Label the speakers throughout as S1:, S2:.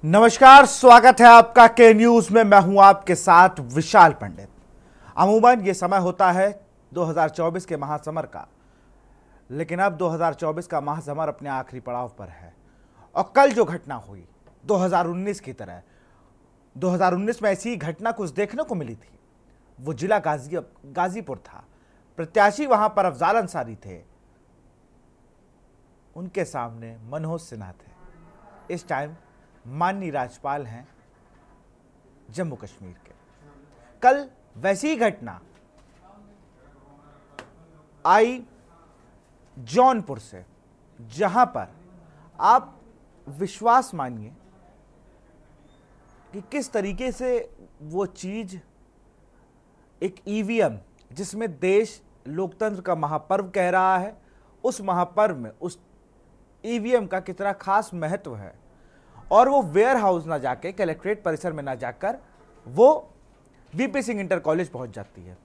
S1: नमस्कार, स्वागत है आपका के न्यूज में। मैं हूं आपके साथ विशाल पंडित। अमूमन ये समय होता है 2024 के महासमर का, लेकिन अब 2024 का महासमर अपने आखिरी पड़ाव पर है। और कल जो घटना हुई 2019 की तरह, 2019 में ऐसी घटना कुछ देखने को मिली थी। वो जिला गाजीपुर था। प्रत्याशी वहां पर अफजाल अंसारी थे, उनके सामने मनोज सिन्हा थे। इस टाइम माननीय राज्यपाल हैं जम्मू कश्मीर के। कल वैसी ही घटना आई जौनपुर से, जहां पर आप विश्वास मानिए कि किस तरीके से वो चीज, एक ईवीएम जिसमें देश लोकतंत्र का महापर्व कह रहा है, उस महापर्व में उस ईवीएम का कितना खास महत्व है। और वो वेयर हाउस ना जाके, कलेक्ट्रेट परिसर में ना जाकर वो वीपी सिंह इंटर कॉलेज पहुंच जाती है।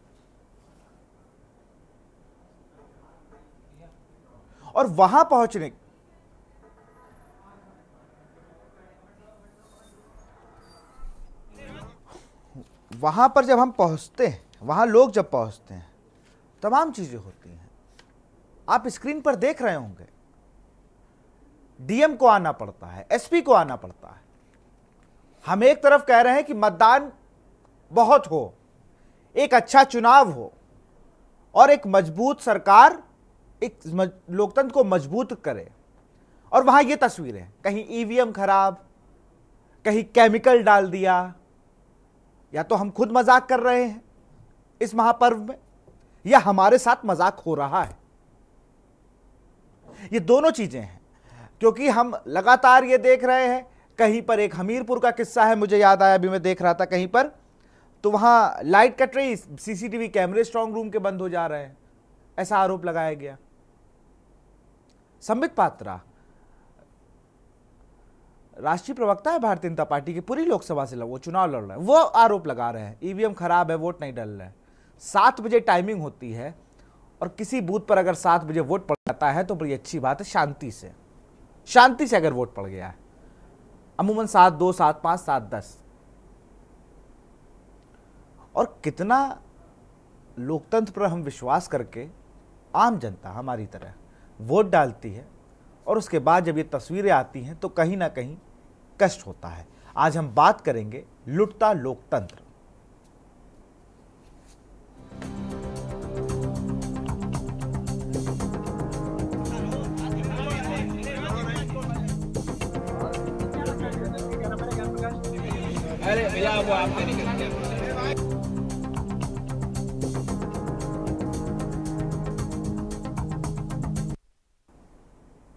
S1: और वहां पहुंचने वहां पर जब हम पहुंचते हैं, वहां लोग जब पहुंचते हैं, तमाम चीजें होती हैं। आप स्क्रीन पर देख रहे होंगे, डीएम को आना पड़ता है, एसपी को आना पड़ता है। हम एक तरफ कह रहे हैं कि मतदान बहुत हो, एक अच्छा चुनाव हो और एक मजबूत सरकार एक लोकतंत्र को मजबूत करे, और वहां ये तस्वीरें, कहीं ईवीएम खराब, कहीं केमिकल डाल दिया, या तो हम खुद मजाक कर रहे हैं इस महापर्व में, या हमारे साथ मजाक हो रहा है। ये दोनों चीजें हैं, क्योंकि हम लगातार ये देख रहे हैं। कहीं पर एक हमीरपुर का किस्सा है, मुझे याद आया, अभी मैं देख रहा था कहीं पर, तो वहां लाइट कट रही, सीसीटीवी कैमरे स्ट्रांग रूम के बंद हो जा रहे हैं, ऐसा आरोप लगाया गया। संबित पात्रा राष्ट्रीय प्रवक्ता है भारतीय जनता पार्टी की, पूरी लोकसभा से वो चुनाव लड़ रहे हैं, वो आरोप लगा रहे हैं ईवीएम खराब है, वोट नहीं डल रहे हैं। 7 बजे टाइमिंग होती है, और किसी बूथ पर अगर 7 बजे वोट पड़ जाता है तो बड़ी अच्छी बात है। शांति से अगर वोट पड़ गया है, अमूमन 7-2, 7-5, 7-10। और कितना लोकतंत्र पर हम विश्वास करके आम जनता हमारी तरह वोट डालती है, और उसके बाद जब ये तस्वीरें आती हैं तो कहीं ना कहीं कष्ट होता है। आज हम बात करेंगे लुटता लोकतंत्र।
S2: अरे भैया वो आपने नहीं कर दिया।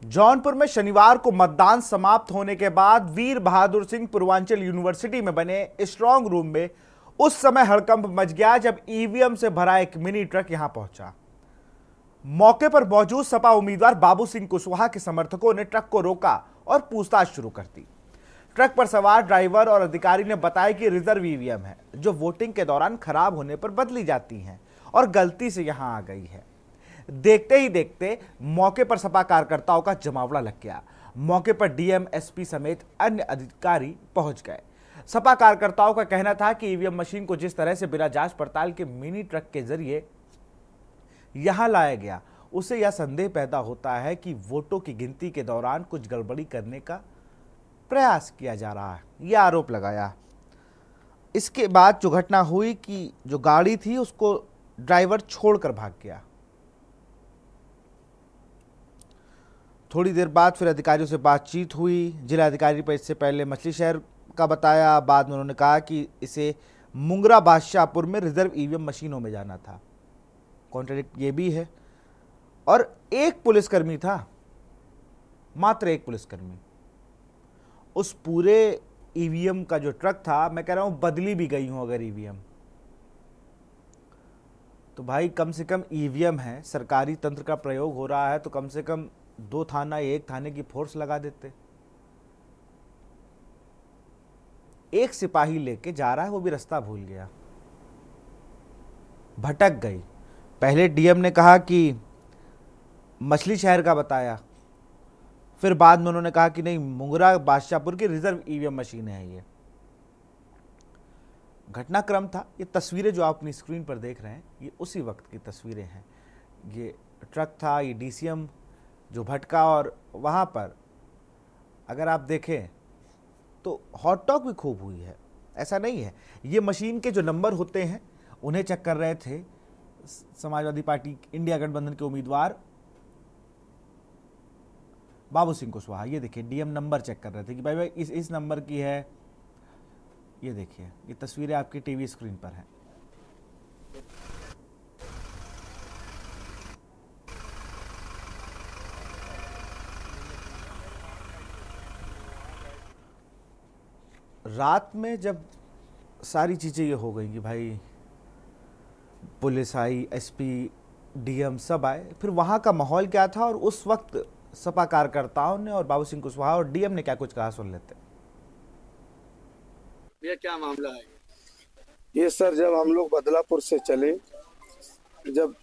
S1: जौनपुर में शनिवार को मतदान समाप्त होने के बाद वीर बहादुर सिंह पूर्वांचल यूनिवर्सिटी में बने स्ट्रांग रूम में उस समय हड़कंप मच गया जब ईवीएम से भरा एक मिनी ट्रक यहां पहुंचा। मौके पर मौजूद सपा उम्मीदवार बाबू सिंह कुशवाहा के समर्थकों ने ट्रक को रोका और पूछताछ शुरू कर दी। ट्रक पर सवार ड्राइवर और अधिकारी ने बताया कि रिजर्व ईवीएम है, जो वोटिंग के दौरान खराब होने पर बदली जाती हैं और गलती से यहां आ गई है। देखते ही देखते मौके पर सपा कार्यकर्ताओं का जमावड़ा लग गया। मौके पर डीएम, एसपी समेत अन्य अधिकारी पहुंच गए। सपा कार्यकर्ताओं का कहना था कि ईवीएम मशीन को जिस तरह से बिना जांच पड़ताल के मिनी ट्रक के जरिए यहां लाया गया, उससे यह संदेह पैदा होता है कि वोटों की गिनती के दौरान कुछ गड़बड़ी करने का प्रयास किया जा रहा है, यह आरोप लगाया। इसके बाद जो घटना हुई कि जो गाड़ी थी उसको ड्राइवर छोड़कर भाग गया। थोड़ी देर बाद फिर अधिकारियों से बातचीत हुई। जिलाधिकारी पर इससे पहले मछली शहर का बताया, बाद में उन्होंने कहा कि इसे मुंगरा बादशाहपुर में रिजर्व ईवीएम मशीनों में जाना था। कॉन्ट्रडिक्ट ये भी है। और एक पुलिसकर्मी था, मात्र एक पुलिसकर्मी। उस पूरे ईवीएम का जो ट्रक था, मैं कह रहा हूं बदली भी गई हूं अगर ईवीएम, तो भाई कम से कम ईवीएम है, सरकारी तंत्र का प्रयोग हो रहा है, तो कम से कम 2 थाना, 1 थाने की फोर्स लगा देते। एक सिपाही लेके जा रहा है, वो भी रास्ता भूल गया, भटक गई। पहले डीएम ने कहा कि मछली शहर का बताया, फिर बाद में उन्होंने कहा कि नहीं, मुंगरा बादशाहपुर की रिजर्व ईवीएम मशीन है ये। घटनाक्रम था। ये तस्वीरें जो आप अपनी स्क्रीन पर देख रहे हैं, ये उसी वक्त की तस्वीरें हैं। ये ट्रक था, ये डीसीएम जो भटका, और वहाँ पर अगर आप देखें तो हॉट टॉक भी खूब हुई है। ऐसा नहीं है, ये मशीन के जो नंबर होते हैं उन्हें चेक कर रहे थे समाजवादी पार्टी इंडिया गठबंधन के उम्मीदवार बाबू सिंह कुशवाहा। ये देखिए, डीएम नंबर चेक कर रहे थे कि भाई भाई इस नंबर की है। ये देखिए, ये तस्वीरें आपकी टीवी स्क्रीन पर हैं। रात में जब सारी चीजें ये हो गई कि भाई पुलिस आई, एसपी, डीएम सब आए, फिर वहां का माहौल क्या था और उस वक्त सपा कार्यकर्ताओं ने और बाबू सिंह कुशवाहा और डीएम ने क्या कुछ कहा, सुन लेते।
S3: ये क्या मामला है?
S4: ये सर, जब हम लोग बदलापुर से चले, जब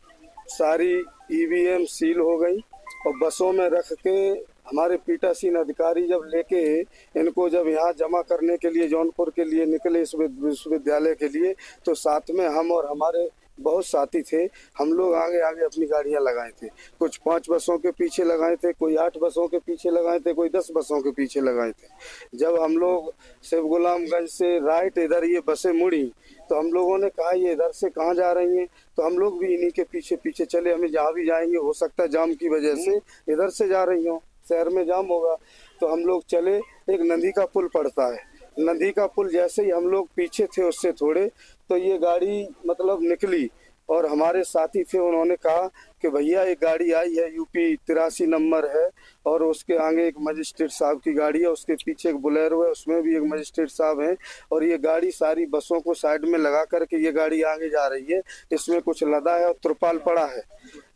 S4: सारी ईवीएम सील हो गई और बसों में रख के हमारे पीठासीन अधिकारी जब लेके इनको जब यहाँ जमा करने के लिए जौनपुर के लिए निकले इस विश्वविद्यालय के लिए, तो साथ में हम और हमारे बहुत साथी थे। हम लोग आगे आगे अपनी गाड़ियां लगाए थे। कुछ 5 बसों के पीछे लगाए थे, कोई 8 बसों के पीछे लगाए थे, कोई 10 बसों के पीछे लगाए थे। जब हम लोग शिव गुलामगंज से राइट इधर ये बसें मुड़ी तो हम लोगों ने कहा ये इधर से कहाँ जा रही हैं, तो हम लोग भी इन्हीं के पीछे पीछे चले। हमें जहाँ भी जाएंगे हो सकता है जाम की वजह से इधर से जा रही हो, शहर में जाम होगा, तो हम लोग चले। एक नदी का पुल पड़ता है, नदी का पुल जैसे ही हम लोग पीछे थे उससे थोड़े, तो ये गाड़ी मतलब निकली और हमारे साथी थे, उन्होंने कहा कि भैया एक गाड़ी आई है, यूपी 83 नंबर है, और उसके आगे एक मजिस्ट्रेट साहब की गाड़ी है, उसके पीछे एक बुलेरो है, उसमें भी एक मजिस्ट्रेट साहब हैं, और ये गाड़ी सारी बसों को साइड में लगा करके ये गाड़ी आगे जा रही है। इसमें कुछ लदा है और त्रिपाल पड़ा है।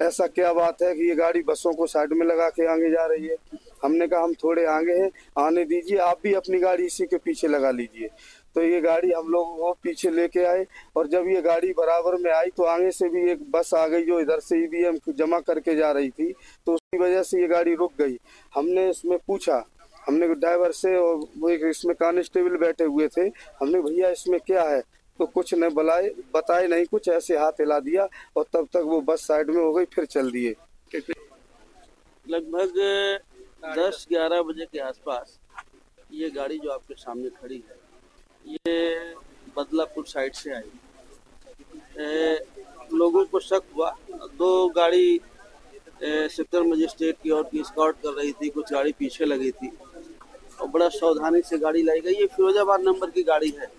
S4: ऐसा क्या बात है कि ये गाड़ी बसों को साइड में लगा के आगे जा रही है? हमने कहा हम थोड़े आगे हैं, आने दीजिए, आप भी अपनी गाड़ी इसी के पीछे लगा लीजिए। तो ये गाड़ी हम लोग वो पीछे लेके आए, और जब ये गाड़ी बराबर में आई तो आगे से भी एक बस आ गई जो इधर से ईवीएम जमा करके जा रही थी, तो उसकी वजह से ये गाड़ी रुक गई। हमने इसमें पूछा, हमने ड्राइवर से, और वो एक इसमें कांस्टेबल बैठे हुए थे, हमने भैया इसमें क्या है, तो कुछ न बताए नहीं कुछ, ऐसे हाथ हिला दिया और तब तक वो बस साइड में हो गई, फिर चल दिए।
S3: लगभग 10-11 बजे के आसपास ये गाड़ी जो आपके सामने खड़ी है ये बदलापुर साइड से आई। लोगों को शक हुआ, 2 गाड़ी सेक्टर मजिस्ट्रेट की ओर की स्कॉट कर रही थी, कुछ गाड़ी पीछे लगी थी और बड़ा सावधानी से गाड़ी लाई गई। ये फिरोजाबाद नंबर की गाड़ी है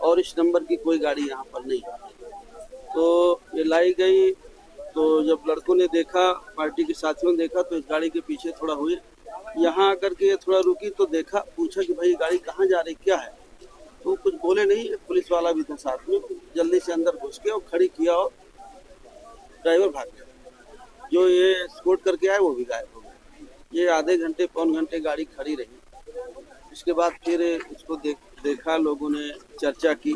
S3: और इस नंबर की कोई गाड़ी यहाँ पर नहीं। तो ये लाई गई, तो जब लड़कों ने देखा, पार्टी के साथियों ने देखा, तो इस गाड़ी के पीछे थोड़ा हुए, यहाँ आकर के थोड़ा रुकी तो देखा, पूछा कि भाई गाड़ी कहाँ जा रही, क्या है? तो कुछ बोले नहीं। पुलिस वाला भी था साथ में, जल्दी से अंदर घुस के और खड़ी किया और ड्राइवर भाग गया। जो ये स्कॉट करके आए वो भी गायब हो गए। ये आधे घंटे पौन घंटे गाड़ी खड़ी रही। इसके बाद फिर इसको देखा, लोगों ने चर्चा की।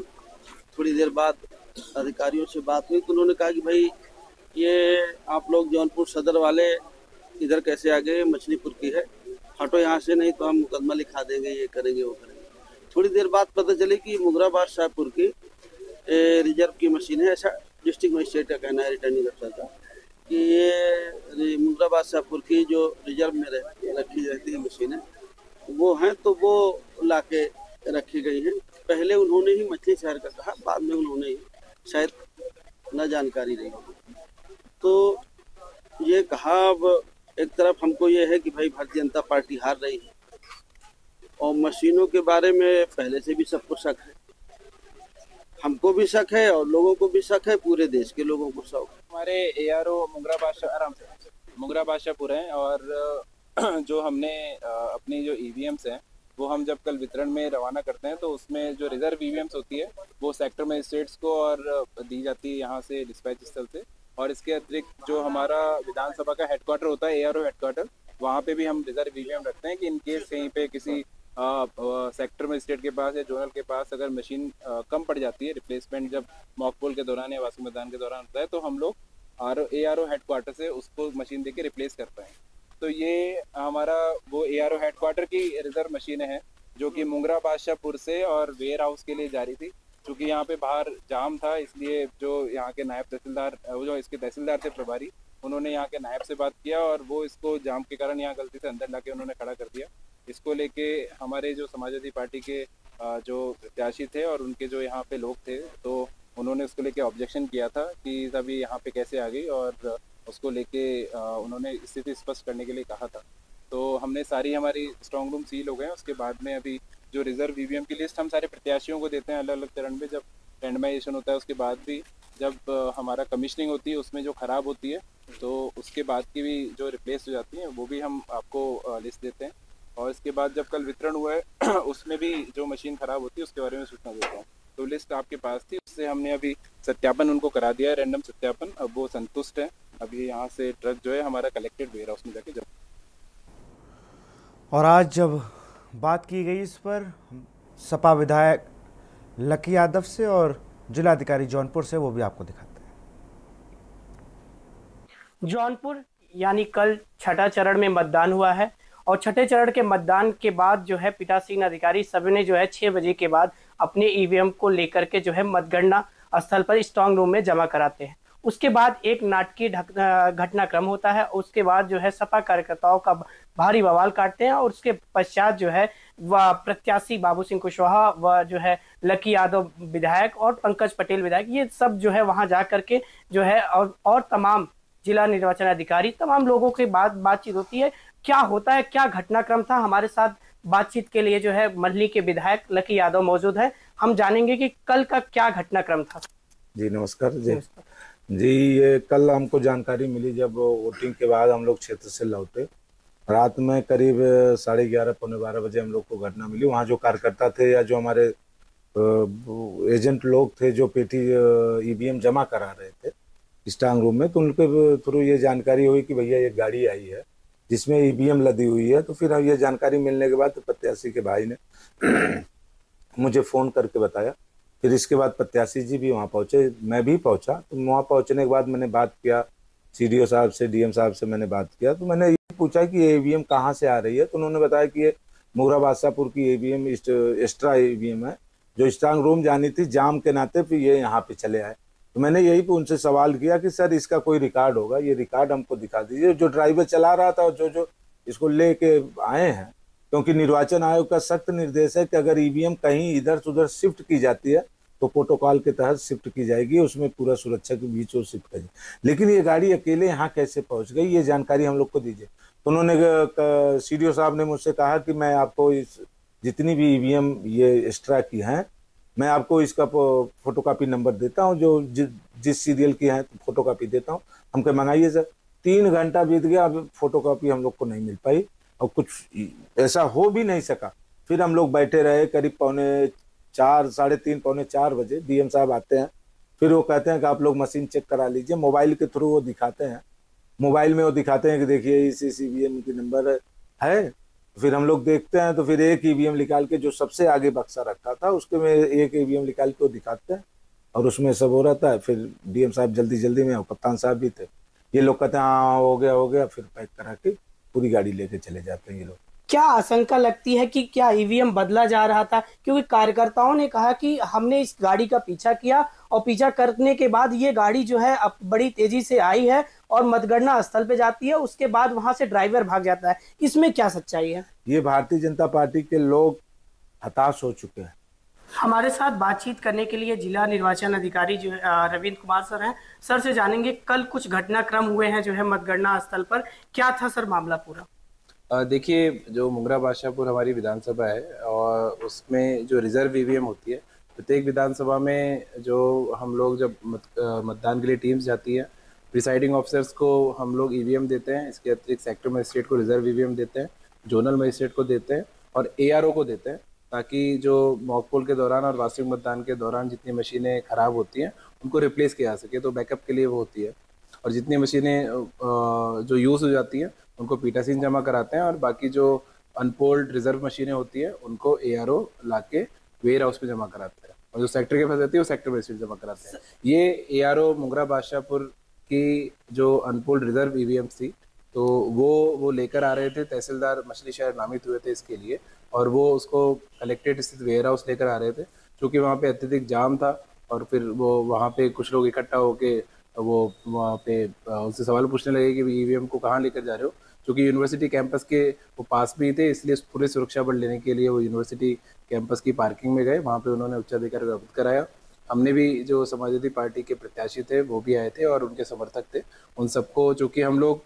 S3: थोड़ी देर बाद अधिकारियों से बात हुई तो उन्होंने कहा कि भाई ये आप लोग जौनपुर सदर वाले इधर कैसे आ गए, मछलीपुर की है, हटो यहाँ से, नहीं तो हम मुकदमा लिखा देंगे, ये करेंगे वो करेंगे। थोड़ी देर बाद पता चली कि मुंगरा बादशाहपुर की रिजर्व की मशीन है, ऐसा डिस्ट्रिक्ट मजिस्ट्रेट का कहना है, रिटर्निंग अफसर का, कि ये मुंगरा बादशाहपुर की जो रिजर्व में रखी रहती है मशीन है वो हैं, तो वो ला के रखी गई हैं। पहले उन्होंने ही मछली शहर का कहा, बाद में उन्होंने ही शायद न जानकारी रही। तो ये कहा, अब एक तरफ हमको ये है कि भाई भारतीय जनता पार्टी हार रही है और मशीनों के बारे में पहले से भी सबको शक है, हमको भी शक है और लोगों को भी शक है, पूरे देश के लोगों को शक है।
S2: हमारे एआरओ मुंगरा बादशाहपुर हैं और जो हमने अपनी जो ईवीएम्स हैं वो हम जब कल वितरण में रवाना करते हैं तो उसमें जो रिजर्व ईवीएम्स होती है वो सेक्टर मजिस्ट्रेट्स को और दी जाती है यहाँ से डिस्पैच स्थल से। और इसके अतिरिक्त जो हमारा विधानसभा का हेडक्वार्टर होता है, एआरओ हेडक्वार्टर, वहाँ पे भी हम रिजर्व ईवीएम रखते हैं कि इन केस कहीं पे किसी सेक्टर मजिस्ट्रेट के पास या जोनल के पास अगर मशीन कम पड़ जाती है, रिप्लेसमेंट जब मॉक पोल के दौरान या वासु मैदान के दौरान होता है, तो हम लोग एआरओ हेडक्वार्टर से उसको मशीन देके रिप्लेस कर पाएँ। तो तो ये हमारा वो ARO हेडक्वार्टर की रिजर्व मशीनें हैं जो कि मुंगरा बादशाहपुर से और वेयर हाउस के लिए जारी थी। क्योंकि यहाँ पे बाहर जाम था, इसलिए जो यहाँ के नायब तहसीलदार, वो जो इसके तहसीलदार थे प्रभारी, उन्होंने यहाँ के नायब से बात किया और वो इसको जाम के कारण यहाँ गलती से अंदर लाके उन्होंने खड़ा कर दिया। इसको लेके हमारे जो समाजवादी पार्टी के जो प्रत्याशी थे और उनके जो यहाँ पे लोग थे, तो उन्होंने उसको लेके ऑब्जेक्शन किया था कि अभी यहाँ पे कैसे आ गई, और उसको लेके उन्होंने स्थिति स्पष्ट करने के लिए कहा था। तो हमने सारी हमारी स्ट्रांग रूम सील हो गए हैं। उसके बाद में अभी जो रिजर्व ईवीएम की लिस्ट हम सारे प्रत्याशियों को देते हैं अलग अलग चरण में, जब रेंडमाइजेशन होता है उसके बाद भी, जब हमारा कमीशनिंग होती है उसमें जो ख़राब होती है तो उसके बाद की भी जो रिप्लेस हो जाती हैं वो भी हम आपको लिस्ट देते हैं। और इसके बाद जब कल वितरण हुआ है उसमें भी जो मशीन ख़राब होती है उसके बारे में सूचना देता हूँ। तो लिस्ट आपके पास थी, उससे हमने अभी सत्यापन उनको करा दिया है, रैंडम सत्यापन। अब वो संतुष्ट है। अभी यहाँ से ट्रक जो है हमारा कलेक्टेड वेयर हाउस में जाके जब।
S1: और आज जब बात की गई इस पर सपा विधायक लकी यादव से और जिलाधिकारी जौनपुर से, वो भी आपको दिखाते हैं।
S5: जौनपुर यानी कल छठा चरण में मतदान हुआ है और छठे चरण के मतदान के बाद जो है पीठासीन अधिकारी सभी ने जो है 6 बजे के बाद अपने ईवीएम को लेकर के जो है मतगणना स्थल पर स्ट्रांग रूम में जमा कराते हैं। उसके बाद एक नाटकीय घटनाक्रम होता है। उसके बाद जो है सपा कार्यकर्ताओं का भारी बवाल काटते हैं और उसके पश्चात जो है वह प्रत्याशी बाबू सिंह कुशवाहा व जो है लकी यादव विधायक और पंकज पटेल विधायक, ये सब जो है वहां जा करके जो है और तमाम जिला निर्वाचन अधिकारी, तमाम लोगों के बातचीत होती है। क्या होता है, क्या घटनाक्रम था, हमारे साथ बातचीत के लिए जो है मंडली के विधायक लकी यादव मौजूद है। हम जानेंगे कि कल का क्या घटनाक्रम था।
S6: जी नमस्कार। जी ये कल हमको जानकारी मिली जब वोटिंग के बाद हम लोग क्षेत्र से लौटे, रात में करीब 11:30 पौने 12 बजे हम लोग को घटना मिली। वहाँ जो कार्यकर्ता थे या जो हमारे एजेंट लोग थे जो पेटी ईवीएम जमा करा रहे थे स्ट्रांग रूम में, तो उनके थ्रू ये जानकारी हुई कि भैया ये गाड़ी आई है जिसमें ईवीएम लदी हुई है। तो फिर ये जानकारी मिलने के बाद तो प्रत्याशी के भाई ने मुझे फ़ोन करके बताया। फिर इसके बाद प्रत्याशी जी भी वहाँ पहुँचे, मैं भी पहुँचा। तो वहाँ पहुँचने के बाद मैंने बात किया CDO साहब से, DM साहब से मैंने बात किया। तो मैंने ये पूछा कि ये ईवीएम कहाँ से आ रही है। तो उन्होंने बताया कि ये मुगरा बादशाहपुर की ईवीएम एक्स्ट्रा ईवीएम है जो स्ट्रांग रूम जानी थी, जाम के नाते फिर ये यहाँ पे चले आए। तो मैंने यही उनसे सवाल किया कि सर इसका कोई रिकॉर्ड होगा, ये रिकॉर्ड हमको दिखा दीजिए जो ड्राइवर चला रहा था और जो इसको लेके आए हैं। क्योंकि निर्वाचन आयोग का सख्त निर्देश है कि अगर ईवीएम कहीं इधर से उधर शिफ्ट की जाती है तो प्रोटोकॉल के तहत शिफ्ट की जाएगी, उसमें पूरा सुरक्षा के बीच वो शिफ्ट करेगी। लेकिन ये गाड़ी अकेले यहाँ कैसे पहुँच गई, ये जानकारी हम लोग को दीजिए। तो उन्होंने CDO साहब ने मुझसे कहा कि मैं आपको इस जितनी भी ईवीएम ये एक्स्ट्रा की हैं, मैं आपको इसका फोटोकॉपी नंबर देता हूँ, जो जिस सीरियल की है तो फोटोकॉपी देता हूँ, हमको मंगाइए सर। 3 घंटा बीत गया, अब फोटोकॉपी हम लोग को नहीं मिल पाई और कुछ ऐसा हो भी नहीं सका। फिर हम लोग बैठे रहे, करीब 3:45 साढ़े 3 पौने 4 बजे DM साहब आते हैं। फिर वो कहते हैं कि आप लोग मशीन चेक करा लीजिए। मोबाइल के थ्रू वो दिखाते हैं, मोबाइल में वो दिखाते हैं कि देखिए इस ईवीएम की नंबर है। फिर हम लोग देखते हैं तो फिर एक ईवीएम निकाल के जो सबसे आगे बक्सा रखा था उसके में एक ईवीएम निकाल के वो दिखाते हैं और उसमें सब हो रहता है। फिर DM साहब जल्दी में, और कप्तान साहब भी थे, ये लोग कहते हैं हाँ हो गया। फिर पैक करा के पूरी गाड़ी लेके चले जाते हैं ये लोग।
S5: क्या आशंका लगती है कि क्या ईवीएम बदला जा रहा था? क्योंकि कार्यकर्ताओं ने कहा कि हमने इस गाड़ी का पीछा किया और पीछा करने के बाद ये गाड़ी जो है अब बड़ी तेजी से आई है और मतगणना स्थल पे जाती है, उसके बाद वहां से ड्राइवर भाग जाता है। इसमें क्या सच्चाई है?
S6: ये भारतीय जनता पार्टी के लोग हताश हो चुके हैं।
S5: हमारे साथ बातचीत करने के लिए जिला निर्वाचन अधिकारी जो रविंद्र कुमार सर हैं। सर से जानेंगे कल कुछ घटनाक्रम हुए हैं जो है मतगणना स्थल पर, क्या था सर मामला पूरा?
S2: देखिए, जो मुंगरा बादशाहपुर हमारी विधानसभा है और उसमें जो रिजर्व ईवीएम होती है, प्रत्येक विधानसभा में जो हम लोग जब मतदान के लिए टीम्स जाती है, प्रिसाइडिंग ऑफिसर्स को हम लोग ईवीएम देते हैं। इसके अतिरिक्त सेक्टर मजिस्ट्रेट को रिजर्व ईवीएम देते हैं, जोनल मजिस्ट्रेट को देते हैं और ARO को देते हैं, ताकि जो मॉक पोल के दौरान और वास्तविक मतदान के दौरान जितनी मशीनें खराब होती हैं उनको रिप्लेस किया जा सके, तो बैकअप के लिए वो होती है। और जितनी मशीनें जो यूज़ हो जाती हैं उनको पीठासीन जमा कराते हैं और बाकी जो अनपोल्ड रिजर्व मशीनें होती है उनको ARO लाके वेयर हाउस पे जमा कराते हैं और जो सेक्टर के पास रहती है वो सेक्टर मजिस्ट्रेट जमा कराते हैं। ये ARO मुंगरा बादशाहपुर की जो अनपोल्ड रिजर्व ईवीएम थी, तो वो लेकर आ रहे थे, तहसीलदार मछली शहर नामित हुए थे इसके लिए, और वो उसको कलेक्ट्रेट स्थित वेयर हाउस लेकर आ रहे थे, क्योंकि वहाँ पे अत्यधिक जाम था। और फिर वो वहाँ पे कुछ लोग इकट्ठा होके वो वहाँ पे उनसे सवाल पूछने लगे कि ईवीएम को कहाँ लेकर जा रहे हो, क्योंकि यूनिवर्सिटी कैंपस के वो पास भी थे, इसलिए पूरे सुरक्षा बल लेने के लिए वो यूनिवर्सिटी कैंपस की पार्किंग में गए। वहाँ पे उन्होंने उच्चाधिकारी को अवगत कराया। हमने भी, जो समाजवादी पार्टी के प्रत्याशी थे वो भी आए थे और उनके समर्थक थे, उन सबको, चूँकि हम लोग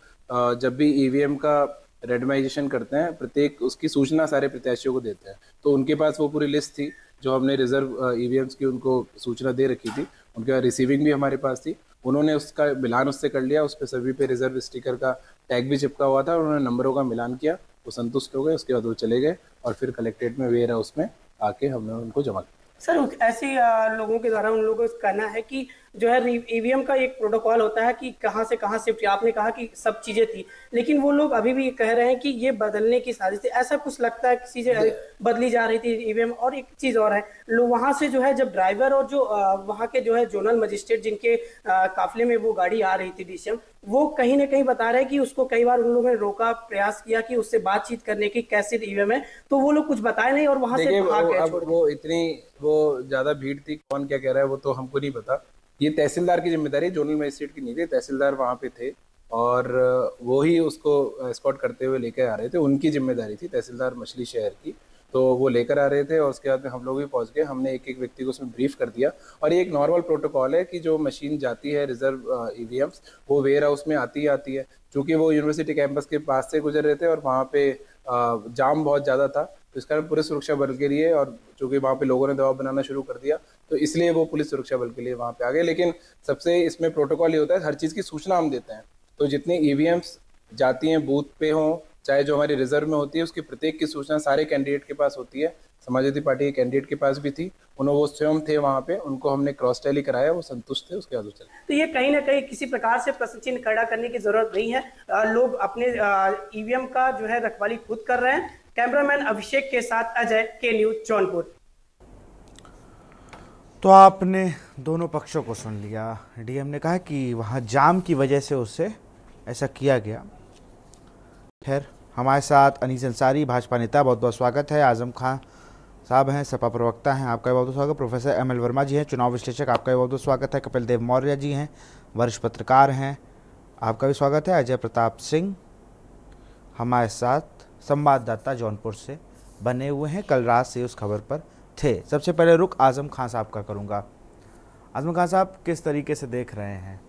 S2: जब भी ईवीएम का रेंडमाइजेशन करते हैं, प्रत्येक उसकी सूचना सारे प्रत्याशियों को देते हैं, तो उनके पास वो पूरी लिस्ट थी जो हमने रिजर्व ईवीएम्स की उनको सूचना दे रखी थी, उनके पास रिसीविंग भी हमारे पास थी। उन्होंने उसका मिलान उससे कर लिया, उस पर सभी पे रिजर्व स्टिकर का टैग भी चिपका हुआ था, उन्होंने नंबरों का मिलान किया, वो संतुष्ट हो गए। उसके बाद वो चले गए और फिर कलेक्ट्रेट में वेयर हाउस में आके हमने उनको जमा किया।
S5: सर, ऐसे लोगों के द्वारा उन लोगों को कहना है कि जो है ईवीएम का एक प्रोटोकॉल होता है कि कहाँ से कहाँ शिफ्ट, आपने कहा कि सब चीजें थी, लेकिन वो लोग अभी भी कह रहे हैं कि ये बदलने की साजिश थी। ऐसा कुछ लगता है कि चीजें बदली जा रही थी ईवीएम। और एक चीज और है, लोग वहां से जो है जब ड्राइवर और जो वहां के जो है जोनल मजिस्ट्रेट जिनके काफिले में वो गाड़ी आ रही थी डीसीएम, वो कहीं ना कहीं बता रहे हैं कि उसको कई बार उन लोगों ने रोका, प्रयास किया कि उससे बातचीत करने की, कैसे ईवीएम है, तो वो लोग कुछ बताए नहीं और वहां से भाग गए।
S2: वो ज्यादा भीड़ थी, कौन क्या कह रहा है वो तो हमको नहीं पता। ये तहसीलदार की जिम्मेदारी, जोनल मजिस्ट्रेट की नहीं थी। तहसीलदार वहाँ पे थे और वो ही उसको एस्कॉर्ट करते हुए लेकर आ रहे थे, उनकी जिम्मेदारी थी, तहसीलदार मछली शहर की। तो वो लेकर आ रहे थे और उसके बाद में हम लोग भी पहुंच गए। हमने एक एक व्यक्ति को उसमें ब्रीफ कर दिया। और ये एक नॉर्मल प्रोटोकॉल है कि जो मशीन जाती है रिजर्व ईवीएम्स, वो वेयर हाउस में आती है। चूँकि वो यूनिवर्सिटी कैंपस के पास से गुजर रहे थे और वहाँ पे जाम बहुत ज़्यादा था, तो इस कारण पूरे सुरक्षा बल के लिए, और चूँकि वहाँ पे लोगों ने दबाव बनाना शुरू कर दिया, तो इसलिए वो पुलिस सुरक्षा बल के लिए वहाँ पे आ गए। लेकिन सबसे इसमें प्रोटोकॉल ये होता है, हर चीज़ की सूचना हम देते हैं। तो जितनी ईवीएम्स जाती हैं बूथ पे हों, चाहे जो हमारी रिजर्व में होती है, उसकी प्रत्येक की सूचना सारे कैंडिडेट के पास होती है। समाजवादी पार्टी के कैंडिडेट के पास भी थी, उन्होंने वो स्वयं थे वहाँ पे, उनको हमने क्रॉस टैली कराया, वो संतुष्ट थे, उसके बाद चले।
S5: तो ये कहीं ना कहीं किसी प्रकार से प्रश्न चिन्ह खड़ा करने की जरूरत नहीं है। लोग अपने ईवीएम का जो है रखवाली खुद कर रहे हैं। कैमरामैन अभिषेक के साथ अजय, के न्यूज जौनपुर।
S1: तो आपने दोनों पक्षों को सुन लिया। डीएम ने कहा कि वहाँ जाम की वजह से उससे ऐसा किया गया। खैर, हमारे साथ अनीस अंसारी, भाजपा नेता, बहुत बहुत स्वागत है। आजम खान साहब हैं, सपा प्रवक्ता हैं, आपका बहुत बहुत स्वागत। प्रोफेसर एमएल वर्मा जी हैं, चुनाव विश्लेषक, आपका भी बहुत बहुत स्वागत है। कपिल देव मौर्य जी हैं, वरिष्ठ पत्रकार हैं, आपका भी स्वागत है। अजय प्रताप सिंह हमारे साथ संवाददाता जौनपुर से बने हुए हैं, कल रात से उस खबर पर थे। सबसे पहले रुख आजम खान साहब का करूंगा। आजम खान साहब, किस तरीके से देख रहे हैं?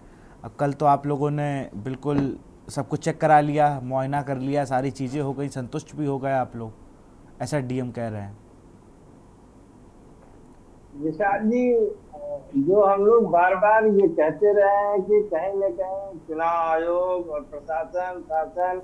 S1: अब कल तो आप लोगों ने बिल्कुल सब कुछ चेक करा लिया, मुआयना कर लिया, सारी चीज़ें हो गई, संतुष्ट भी हो गए आप लोग, ऐसा डीएम कह रहे हैं।
S7: विशाल जी, जो हम लोग बार बार ये कहते रहे हैं कि कहीं न कहीं चुनाव आयोग और प्रशासन, शासन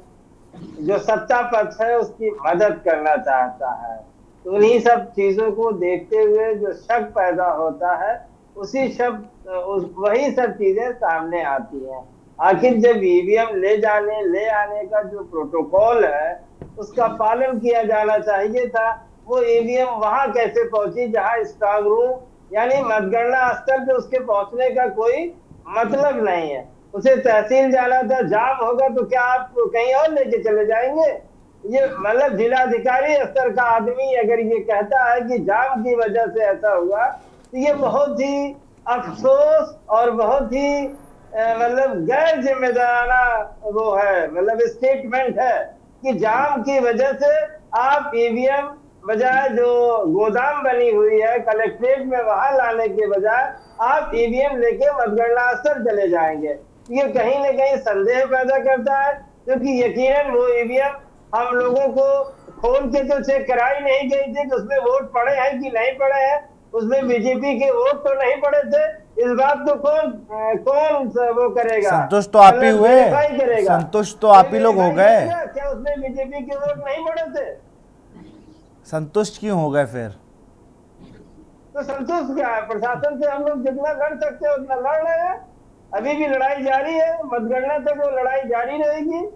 S7: जो सत्ता पक्ष है उसकी मदद करना चाहता है, तो उन्हीं सब चीजों को देखते हुए जो शक पैदा होता है, वही सब चीजें सामने आती हैं। आखिर जब ईवीएम ले आने का जो प्रोटोकॉल है उसका पालन किया जाना चाहिए था। वो ईवीएम वहां कैसे पहुंची जहां स्ट्रांग रूम यानी मतगणना स्थल पे उसके पहुंचने का कोई मतलब नहीं है। उसे तहसील जाना था, जाम होगा तो क्या आप कहीं और लेके चले जाएंगे? ये मतलब जिलाधिकारी स्तर का आदमी अगर ये कहता है कि जाम की वजह से ऐसा हुआ, तो ये बहुत ही अफसोस और बहुत ही मतलब गैर जिम्मेदाराना वो है, मतलब स्टेटमेंट है कि जाम की वजह से आप ईवीएम बजाय जो गोदाम बनी हुई है कलेक्ट्रेट में वहां लाने के बजाय आप ईवीएम लेके मतगणना स्थल चले जाएंगे। ये कहीं न कहीं संदेह पैदा करता है, क्योंकि यकीनन वो ईवीएम हम लोगों को खोल के तो चेक कराई नहीं गई थी कि उसमें वोट पड़े हैं कि नहीं पड़े हैं, उसमें बीजेपी के वोट तो नहीं पड़े थे। इस बात को कौन वो करेगा?
S1: संतुष्ट तो आप ही हुए, संतुष्ट तो आप ही लोग हो गए।
S7: क्या उसमें बीजेपी के वोट नहीं पड़े थे?
S1: संतुष्ट क्यों हो गए फिर?
S7: तो संतुष्ट क्या है? प्रशासन से हम लोग जितना लड़ सकते हैं उतना लड़ रहे हैं। अभी भी लड़ाई जारी है, मतगणना तक वो लड़ाई जारी रहेगी।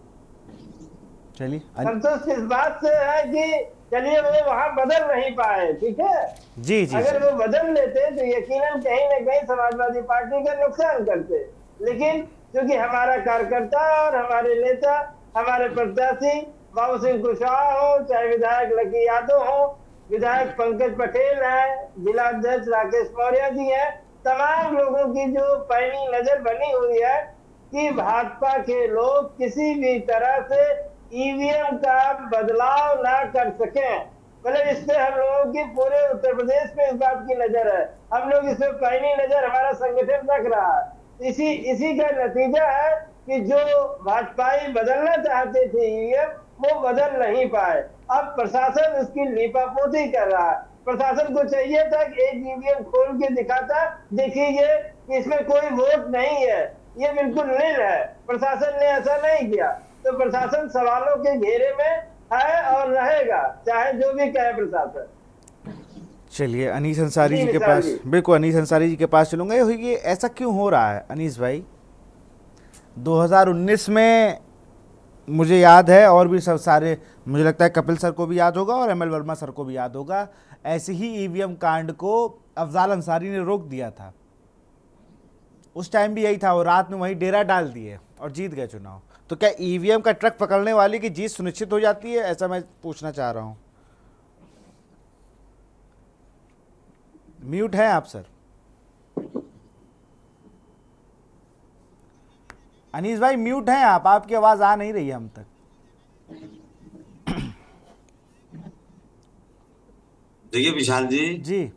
S1: चलिए,
S7: संतुष्ट इस बात से है कि चलिए वो वहां बदल नहीं पाए, ठीक है
S1: जी जी।
S7: अगर वो बदल लेते तो यकीनन कहीं न कहीं समाजवादी पार्टी का नुकसान करते, लेकिन क्योंकि हमारा कार्यकर्ता और हमारे नेता हमारे प्रत्याशी बाबू सिंह कुशवाहा हो, चाहे विधायक लकी यादव हो, विधायक पंकज पटेल है, जिला अध्यक्ष राकेश मौर्य जी है, तमाम लोगों की जो पैनी नजर बनी हुई है कि भाजपा के लोग किसी भी तरह से ईवीएम का बदलाव ना कर सके। मतलब इस पे हम लोगों की पूरे उत्तर प्रदेश में इस बात की नजर है, हम लोग इस पे पैनी नजर हमारा संगठन रख रहा है। इसी का नतीजा है कि जो भाजपाई बदलना चाहते थे ईवीएम, वो बदल नहीं पाए। अब प्रशासन उसकी लीपापोती कर रहा है। प्रशासन को चाहिए था कि एक ईवीएम खोल के दिखाता, देखिए कि इसमें कोई वोट नहीं है, ये बिल्कुल नील है। प्रशासन ने ऐसा नहीं किया, तो प्रशासन सवालों के घेरे में है और रहेगा, चाहे जो भी कहे प्रशासन।
S1: चलिए अनीस अंसारी जी के पास, बिल्कुल अनीस अंसारी जी के पास चलूंगा। ये ऐसा क्यों हो रहा है अनीस भाई? 2019 में मुझे याद है, और भी सब सारे, मुझे लगता है कपिल सर को भी याद होगा और एमएल वर्मा सर को भी याद होगा, ऐसे ही ईवीएम कांड को अफजाल अंसारी ने रोक दिया था। उस टाइम भी यही था, वो रात में वहीं डेरा डाल दिए और जीत गए चुनाव। तो क्या ईवीएम का ट्रक पकड़ने वाले की जीत सुनिश्चित हो जाती है? ऐसा मैं पूछना चाह रहा हूं। म्यूट है आप सर। अनीस भाई म्यूट हैं आप, आपकी आवाज आ नहीं रही है हम तक।
S8: देखिए विशाल
S1: जी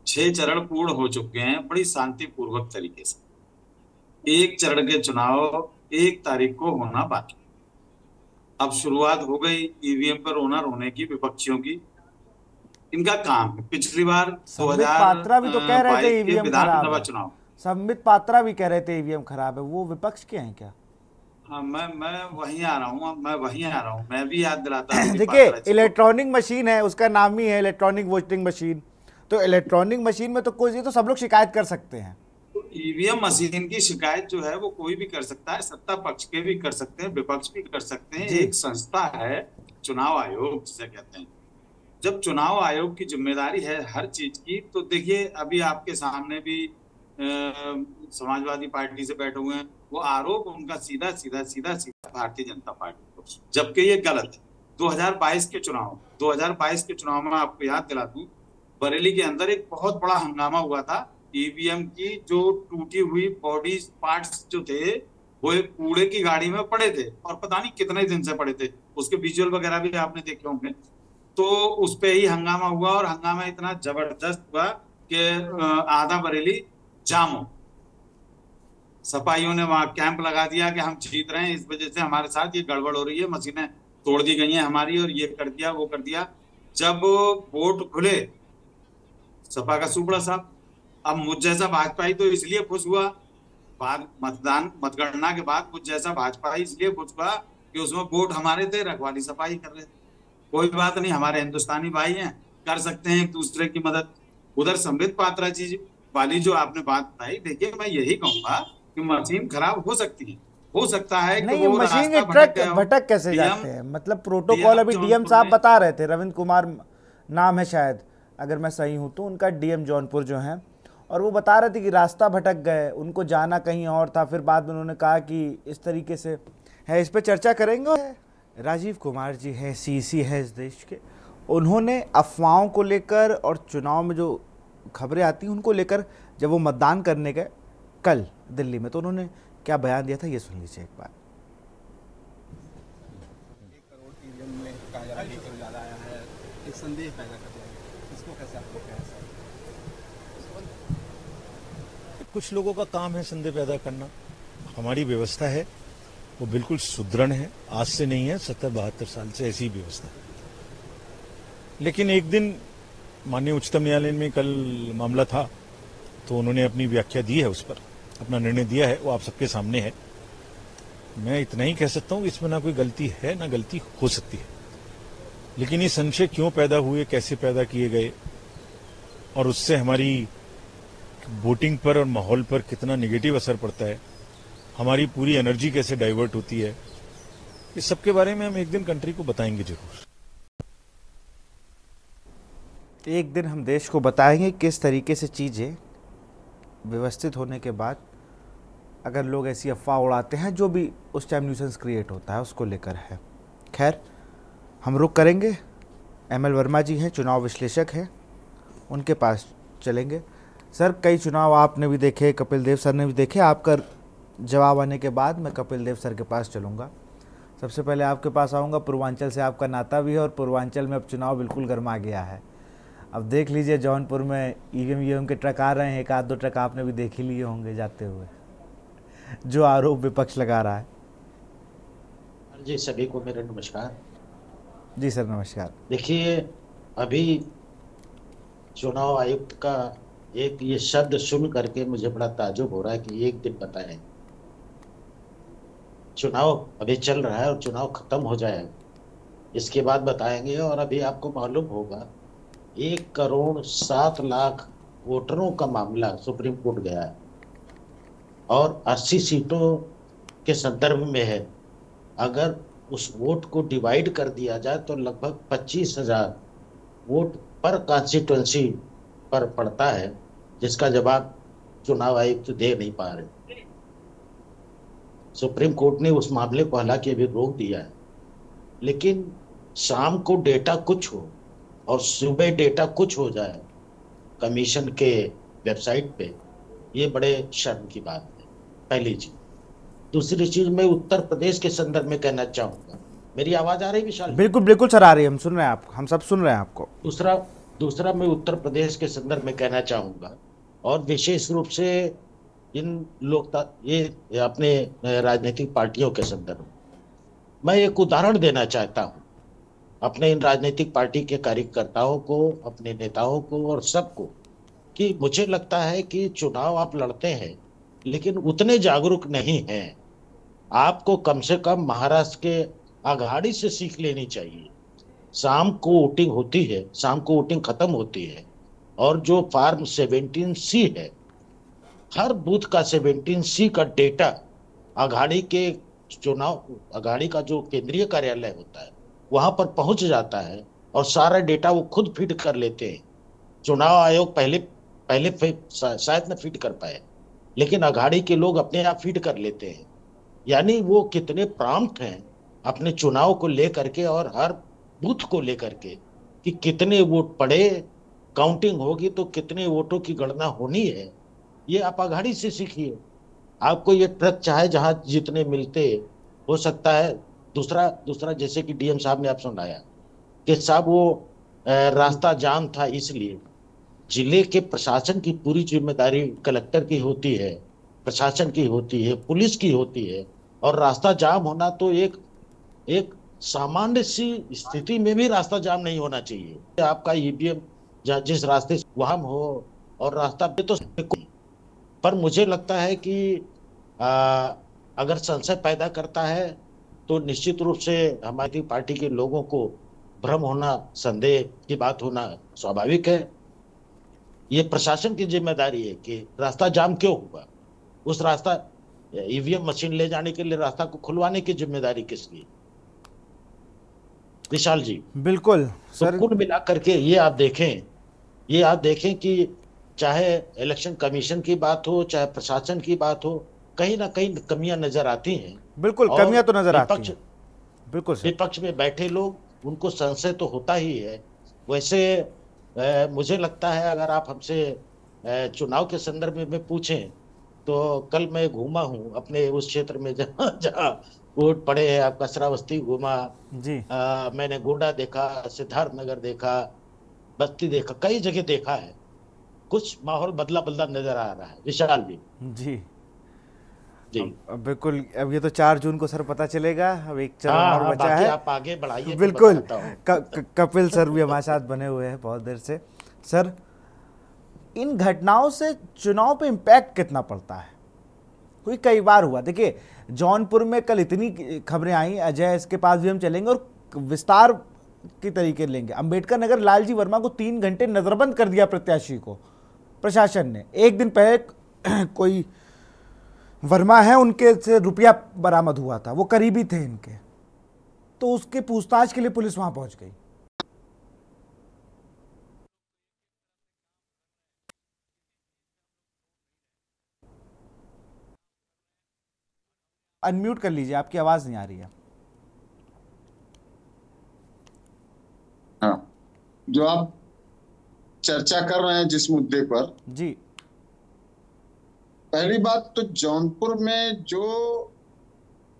S8: 6 चरण पूर्ण हो चुके हैं बड़ी शांतिपूर्वक तरीके से। एक चरण के चुनाव 1 तारीख को होना बाकी। अब शुरुआत हो गई ईवीएम पर रोना रोने की विपक्षियों की। इनका काम है। पिछली बार
S1: 2000 भी तो कह रहे थे ईवीएम
S8: विधानसभा चुनाव,
S1: संबित पात्रा भी कह रहे थे ईवीएम खराब है। वो विपक्ष के हैं क्या?
S8: हाँ मैं वहीं आ रहा हूँ, मैं भी याद दिलाता हूँ।
S1: देखिए इलेक्ट्रॉनिक मशीन है, उसका नाम ही है इलेक्ट्रॉनिक वोटिंग मशीन। तो इलेक्ट्रॉनिक मशीन में तो कोई, तो सब लोग शिकायत कर सकते हैं।
S8: ईवीएम मशीन की शिकायत जो है वो कोई भी कर सकता है, सत्ता पक्ष के भी कर सकते हैं, विपक्ष भी कर सकते हैं। एक संस्था है चुनाव आयोग जिसे कहते हैं। जब चुनाव आयोग की जिम्मेदारी है हर चीज की, तो देखिए अभी आपके सामने भी समाजवादी पार्टी से बैठे हुए हैं, वो आरोप उनका सीधा भारतीय जनता पार्टी को, जबकि ये गलत है। 2022 के चुनाव में आपको याद दिला दूं, बरेली के अंदर एक बहुत बड़ा हंगामा हुआ था। ईवीएम की जो टूटी हुई बॉडी पार्ट्स जो थे वो एक कूड़े की गाड़ी में पड़े थे, और पता नहीं कितने दिन से पड़े थे। उसके विजुअल वगैरह भी आपने देखे होंगे। तो उस पे ही हंगामा हुआ, और हंगामा इतना जबरदस्त हुआ कि आधा बरेली जाम हो। सपाइयों ने वहां कैंप लगा दिया कि हम जीत रहे हैं, इस वजह से हमारे साथ ये गड़बड़ हो रही है, मशीनें तोड़ दी गई हैं हमारी, और ये कर दिया वो कर दिया। जब वोट खुले सपा का सुबड़ा साहब, अब मुझ जैसा भाजपाई तो इसलिए खुश हुआ, बाद मतगणना के बाद मुझ जैसा भाजपाई इसलिए खुश हुआ कि उसमें वोट हमारे थे, रखवाली सपाई कर रहे थे। कोई बात नहीं, हमारे हिंदुस्तानी भाई हैं, कर सकते हैं एक दूसरे की मदद। उधर संबित पात्रा जी वाली जो आपने बात बताई, देखिए मैं यही कहूंगा कि मशीन खराब हो सकती है, हो सकता है कि
S1: नहीं,
S8: वो
S1: मशीन के ट्रक भटक कैसे जाते हैं? मतलब प्रोटोकॉल अभी डीएम साहब बता रहे थे, रविंद्र कुमार नाम है शायद, अगर मैं सही हूं तो, उनका डीएम जौनपुर जो है, और वो बता रहे थे कि रास्ता भटक गए, उनको जाना कहीं और था। फिर बाद में उन्होंने कहा कि इस तरीके से है। इस पर चर्चा करेंगे। राजीव कुमार जी हैं, सीसी है इस देश के, उन्होंने अफवाहों को लेकर और चुनाव में जो खबरें आती हैं उनको लेकर, जब वो मतदान करने गए कल दिल्ली में, तो उन्होंने क्या बयान दिया था, ये सुन लीजिए एक बार।
S9: 1 करोड़ ईवीएम में कहा जा रहा है, लीकर ज्यादा आया है, एक संदेह पैदा कर दिया है, इसको कैसे आप देखते हैं?
S10: कुछ लोगों का काम है संदेह पैदा करना। हमारी व्यवस्था है वो बिल्कुल सुदृढ़ है, आज से नहीं है, 70-72 साल से ऐसी व्यवस्था है। लेकिन एक दिन माननीय उच्चतम न्यायालय में कल मामला था, तो उन्होंने अपनी व्याख्या दी है, उस पर अपना निर्णय दिया है, वो आप सबके सामने है। मैं इतना ही कह सकता हूँ, इसमें ना कोई गलती है ना गलती हो सकती है। लेकिन ये संशय क्यों पैदा हुए, कैसे पैदा किए गए, और उससे हमारी वोटिंग पर और माहौल पर कितना नेगेटिव असर पड़ता है, हमारी पूरी एनर्जी कैसे डाइवर्ट होती है, इस सब के बारे में हम एक दिन कंट्री को बताएंगे जरूर।
S1: एक दिन हम देश को बताएंगे किस तरीके से चीज़ें व्यवस्थित होने के बाद अगर लोग ऐसी अफवाह उड़ाते हैं, जो भी उस टाइम न्यूसेंस क्रिएट होता है उसको लेकर है। खैर, हम रुक करेंगे। ML वर्मा जी हैं, चुनाव विश्लेषक हैं, उनके पास चलेंगे। सर, कई चुनाव आपने भी देखे, कपिल देव सर ने भी देखे। आपका जवाब आने के बाद मैं कपिल देव सर के पास चलूँगा। सबसे पहले आपके पास आऊँगा। पूर्वांचल से आपका नाता भी है और पूर्वांचल में अब चुनाव बिल्कुल गर्मा गया है। अब देख लीजिए, जौनपुर में ईवीएम के ट्रक आ रहे हैं, एक आध दो ट्रक आपने भी देख ही लिए होंगे जाते हुए, जो आरोप विपक्ष लगा रहा है।
S11: जी, सभी को मेरा नमस्कार।
S1: जी सर, नमस्कार।
S11: देखिए, अभी चुनाव आयुक्त का एक ये शब्द सुन करके मुझे बड़ा ताज्जुब हो रहा है कि एक दिन बताएं। चुनाव अभी चल रहा है और चुनाव खत्म हो जाएगा, इसके बाद बताएंगे। और अभी आपको मालूम होगा 1,07,00,000 वोटरों का मामला सुप्रीम कोर्ट गया है और 80 सीटों के संदर्भ में है। अगर उस वोट को डिवाइड कर दिया जाए तो लगभग 25,000 वोट पर कॉन्स्टिट्यूंसी पर पड़ता है, जिसका जवाब चुनाव आयुक्त दे नहीं पा रहे। सुप्रीम कोर्ट ने उस मामले को हालांकि अभी रोक दिया है, लेकिन शाम को डेटा कुछ हो और सुबह डेटा कुछ हो जाए कमीशन के वेबसाइट पे, ये बड़े शर्म की बात है, पहली चीज। दूसरी चीज, मैं उत्तर प्रदेश के संदर्भ में कहना चाहूंगा। मेरी आवाज आ रही है विशाल?
S1: बिल्कुल बिल्कुल सर, आ रही है, हम सुन रहे हैं आपको, हम सब सुन रहे हैं आपको।
S11: दूसरा मैं उत्तर प्रदेश के संदर्भ में कहना चाहूंगा, और विशेष रूप से इन ये अपने राजनीतिक पार्टियों के संदर्भ में मैं एक उदाहरण देना चाहता हूं अपने इन राजनीतिक पार्टी के कार्यकर्ताओं को, अपने नेताओं को और सबको, कि मुझे लगता है कि चुनाव आप लड़ते हैं लेकिन उतने जागरूक नहीं हैं। आपको कम से कम महाराष्ट्र के अघाड़ी से सीख लेनी चाहिए। शाम को वोटिंग होती है, शाम को वोटिंग खत्म होती है, और जो फॉर्म 17C है, हर बूथ का 17C का डेटा अघाड़ी के चुनाव, अघाड़ी का जो केंद्रीय कार्यालय होता है वहां पर पहुंच जाता है और सारा डेटा वो खुद फीड कर लेते हैं। चुनाव आयोग पहले शायद न फीड कर पाए, लेकिन अघाड़ी के लोग अपने आप फीड कर लेते हैं। यानी वो कितने प्रॉम्प्ट हैं अपने चुनाव को लेकर के और हर बूथ को लेकर के, कि कितने वोट पड़े, काउंटिंग होगी तो कितने वोटों की गणना होनी है। ये आप अघाड़ी से सीखिए। आपको ये ट्रक चाहे जहां जितने मिलते हो सकता है। दूसरा जैसे कि डीएम साहब ने आप सुनाया कि साहब वो रास्ता जाम था, इसलिए जिले के प्रशासन की पूरी जिम्मेदारी कलेक्टर की होती है, प्रशासन की होती है, पुलिस की होती है। और रास्ता जाम होना तो एक सामान्य सी स्थिति में भी रास्ता जाम नहीं होना चाहिए। आपका ईवीएम जिस रास्ते से वहां हो और रास्ता पे तो, पर मुझे लगता है कि अगर संशय पैदा करता है तो निश्चित रूप से हमारी पार्टी के लोगों को भ्रम होना, संदेह की बात होना स्वाभाविक है। ये प्रशासन की जिम्मेदारी है कि रास्ता जाम क्यों हुआ, उस रास्ता ईवीएम मशीन ले जाने के लिए रास्ता को खुलवाने की जिम्मेदारी किसकी? विशाल जी,
S1: बिल्कुल सर।
S11: तो कुल मिलाकर के ये आप देखें कि चाहे इलेक्शन कमीशन की बात हो, चाहे प्रशासन की बात हो, कहीं ना कहीं कमियां नजर आती हैं।
S1: बिल्कुल, कमियां तो नजर आती हैं। बिल्कुल सर।
S11: विपक्ष में बैठे लोग, उनको संशय तो होता ही है। वैसे मुझे लगता है अगर आप हमसे चुनाव के संदर्भ में पूछें तो कल मैं घूमा हूं अपने उस क्षेत्र में जहाँ वोट पड़े हैं। आपका श्रावस्ती घूमा
S1: जी,
S11: मैंने गोंडा देखा, सिद्धार्थ नगर देखा, बस्ती देखा, कई जगह देखा है। कुछ माहौल बदला नजर आ रहा है विशाल जी।
S1: जी
S11: जी
S1: बिल्कुल। अब ये तो 4 जून को सर पता चलेगा। अब एक चरण और बचा है।
S11: आप आगे बढ़ाइए।
S1: बिल्कुल। कपिल सर भी हमारे साथ बने हुए हैं बहुत देर से। सर, इन घटनाओं से चुनाव पे इम्पैक्ट कितना पड़ता है? कोई कई बार हुआ, देखिए जौनपुर में कल इतनी खबरें आई, अजय इसके पास भी हम चलेंगे और विस्तार की तरीके लेंगे। अंबेडकर नगर लालजी वर्मा को 3 घंटे नजरबंद कर दिया प्रत्याशी को प्रशासन ने। एक दिन पहले कोई वर्मा है, उनके से रुपया बरामद हुआ था, वो करीबी थे इनके, तो उसके पूछताछ के लिए पुलिस वहां पहुंच गई। अनम्यूट कर लीजिए, आपकी आवाज नहीं आ रही है।
S12: हाँ, जो आप चर्चा कर रहे हैं जिस मुद्दे पर,
S1: जी,
S12: पहली बात तो जौनपुर में जो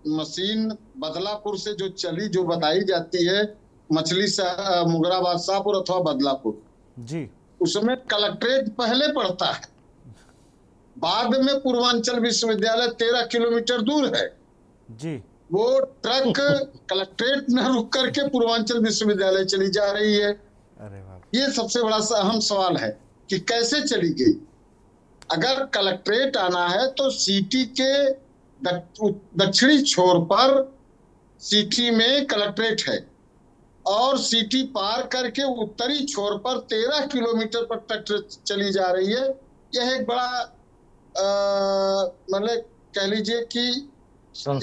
S12: मशीन बदलापुर से जो चली, जो बताई जाती है मछली मुगराबाद शाहपुर अथवा बदलापुर,
S1: जी,
S12: उसमें कलेक्ट्रेट पहले पड़ता है, बाद में पूर्वांचल विश्वविद्यालय 13 किलोमीटर दूर है।
S1: जी,
S12: वो ट्रक कलेक्ट्रेट न रुक करके पूर्वांचल विश्वविद्यालय चली जा रही है।
S1: अरे वाह,
S12: ये सबसे बड़ा अहम सवाल है कि कैसे चली गई। अगर कलेक्ट्रेट आना है तो सिटी के दक्षिणी छोर पर सिटी में कलेक्ट्रेट है, और सिटी पार करके उत्तरी छोर पर 13 किलोमीटर पर ट्रैक्टर चली जा रही है। यह एक बड़ा मतलब कह लीजिए कि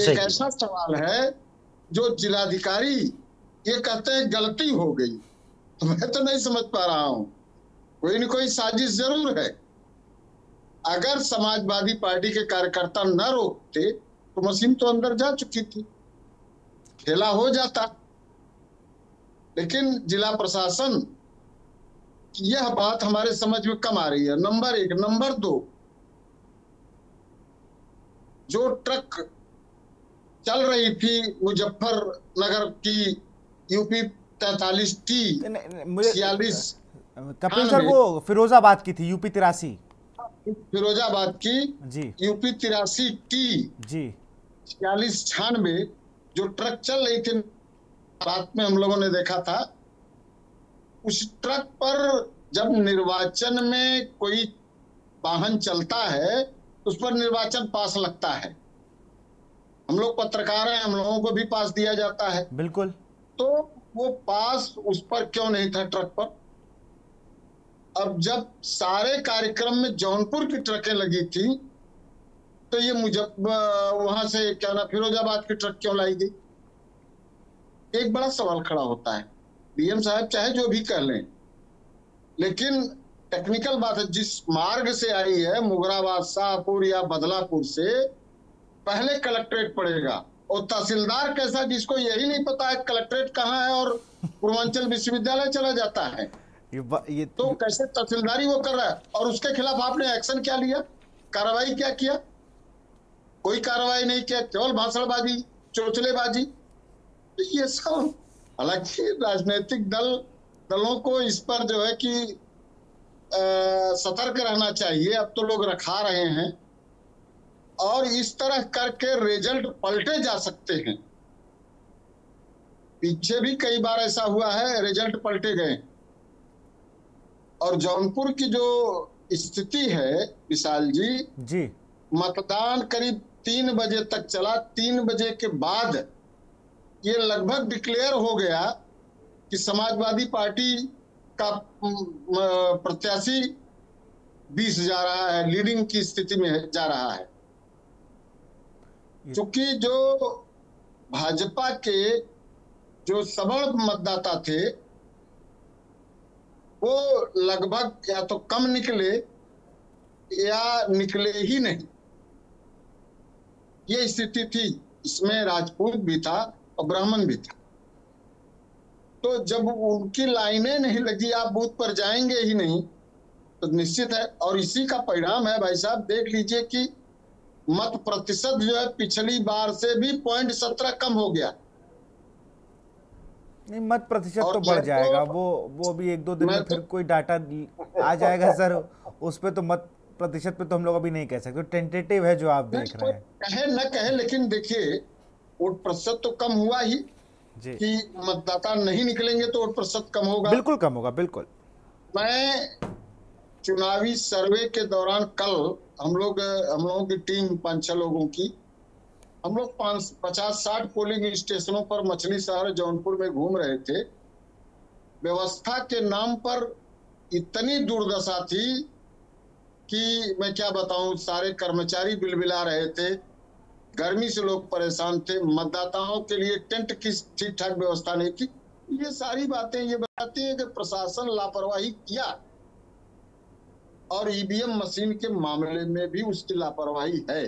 S12: एक ऐसा सवाल है जो जिलाधिकारी ये कहते हैं गलती हो गई, तो मैं तो नहीं समझ पा रहा हूं। कोई न कोई साजिश जरूर है। अगर समाजवादी पार्टी के कार्यकर्ता न रोकते तो मशीन तो अंदर जा चुकी थी, खेला हो जाता। लेकिन जिला प्रशासन, यह बात हमारे समझ में कम आ रही है, नंबर 1। नंबर 2, जो ट्रक चल रही थी मुजफ्फरनगर की यूपी 43T 46,
S1: कपिल सर वो फिरोजाबाद की थी, यूपी 83,
S12: फिरोजाबाद की
S1: जी,
S12: यूपी 83T
S1: जी
S12: 4696 जो ट्रक चल रही थी, रात में हम लोगों ने देखा था। उस ट्रक पर जब निर्वाचन में कोई वाहन चलता है उस पर निर्वाचन पास लगता है। हम लोग पत्रकार हैं, हम लोगों को भी पास दिया जाता है।
S1: बिल्कुल।
S12: तो वो पास उस पर क्यों नहीं था ट्रक पर? अब जब सारे कार्यक्रम में जौनपुर की ट्रकें लगी थी तो ये वहां से क्या ना फिरोजाबाद की ट्रक क्यों लाई गई? एक बड़ा सवाल खड़ा होता है। डीएम साहब चाहे जो भी कह लें, लेकिन टेक्निकल बात है, जिस मार्ग से आई है मुगराबाद शाहपुर या बदलापुर से, पहले कलेक्ट्रेट पड़ेगा। और तहसीलदार कैसा, जिसको यही नहीं पता है कलेक्ट्रेट कहाँ है और पूर्वांचल विश्वविद्यालय चला जाता है, तो कैसे तहसीलदारी वो कर रहा है? और उसके खिलाफ आपने एक्शन क्या लिया, कार्रवाई क्या किया? कोई कार्रवाई नहीं किया, केवल भाषणबाजी, चोचलेबाजी। ये सब, हालांकि राजनीतिक दलों को इस पर जो है कि सतर्क रहना चाहिए। अब तो लोग रखा रहे हैं और इस तरह करके रिजल्ट पलटे जा सकते हैं। पीछे भी कई बार ऐसा हुआ है, रिजल्ट पलटे गए। और जौनपुर की जो स्थिति है विशाल जी, मतदान करीब 3 बजे तक चला। 3 बजे के बाद ये लगभग डिक्लेयर हो गया कि समाजवादी पार्टी का प्रत्याशी 20 जा रहा है, लीडिंग की स्थिति में जा रहा है। क्योंकि जो भाजपा के जो सवर्ण मतदाता थे वो लगभग या तो कम निकले या निकले ही नहीं, ये स्थिति थी। इसमें राजपूत भी था और ब्राह्मण भी था। तो जब उनकी लाइनें नहीं लगी, आप बूथ पर जाएंगे ही नहीं, तो निश्चित है। और इसी का परिणाम है भाई साहब, देख लीजिए कि मत प्रतिशत जो है पिछली बार से भी 0.17 कम हो गया।
S1: नहीं, मत प्रतिशत तो बढ़ जाएगा, वो भी 1-2 दिन में फिर कोई डाटा आ जाएगा सर। उस पे तो मत प्रतिशत पे तो हम लोग अभी नहीं कह सकते, टेंटेटिव है जो आप देख रहे हैं।
S12: कहे न कहे, लेकिन देखिए वोट प्रतिशत तो कम हुआ ही जी। कि मतदाता नहीं निकलेंगे तो वोट प्रतिशत कम होगा,
S1: बिल्कुल कम होगा, बिल्कुल।
S12: मैं चुनावी सर्वे के दौरान कल हम लोगों की टीम 5-6 लोगों की, हम लोग 50-60 पोलिंग स्टेशनों पर मछली शहर जौनपुर में घूम रहे थे। व्यवस्था के नाम पर इतनी दुर्दशा थी कि मैं क्या बताऊं, सारे कर्मचारी बिलबिला रहे थे, गर्मी से लोग परेशान थे, मतदाताओं के लिए टेंट की ठीक ठाक व्यवस्था नहीं थी। ये सारी बातें ये बताती हैं कि प्रशासन लापरवाही किया और ईवीएम मशीन के मामले में भी उसकी लापरवाही है।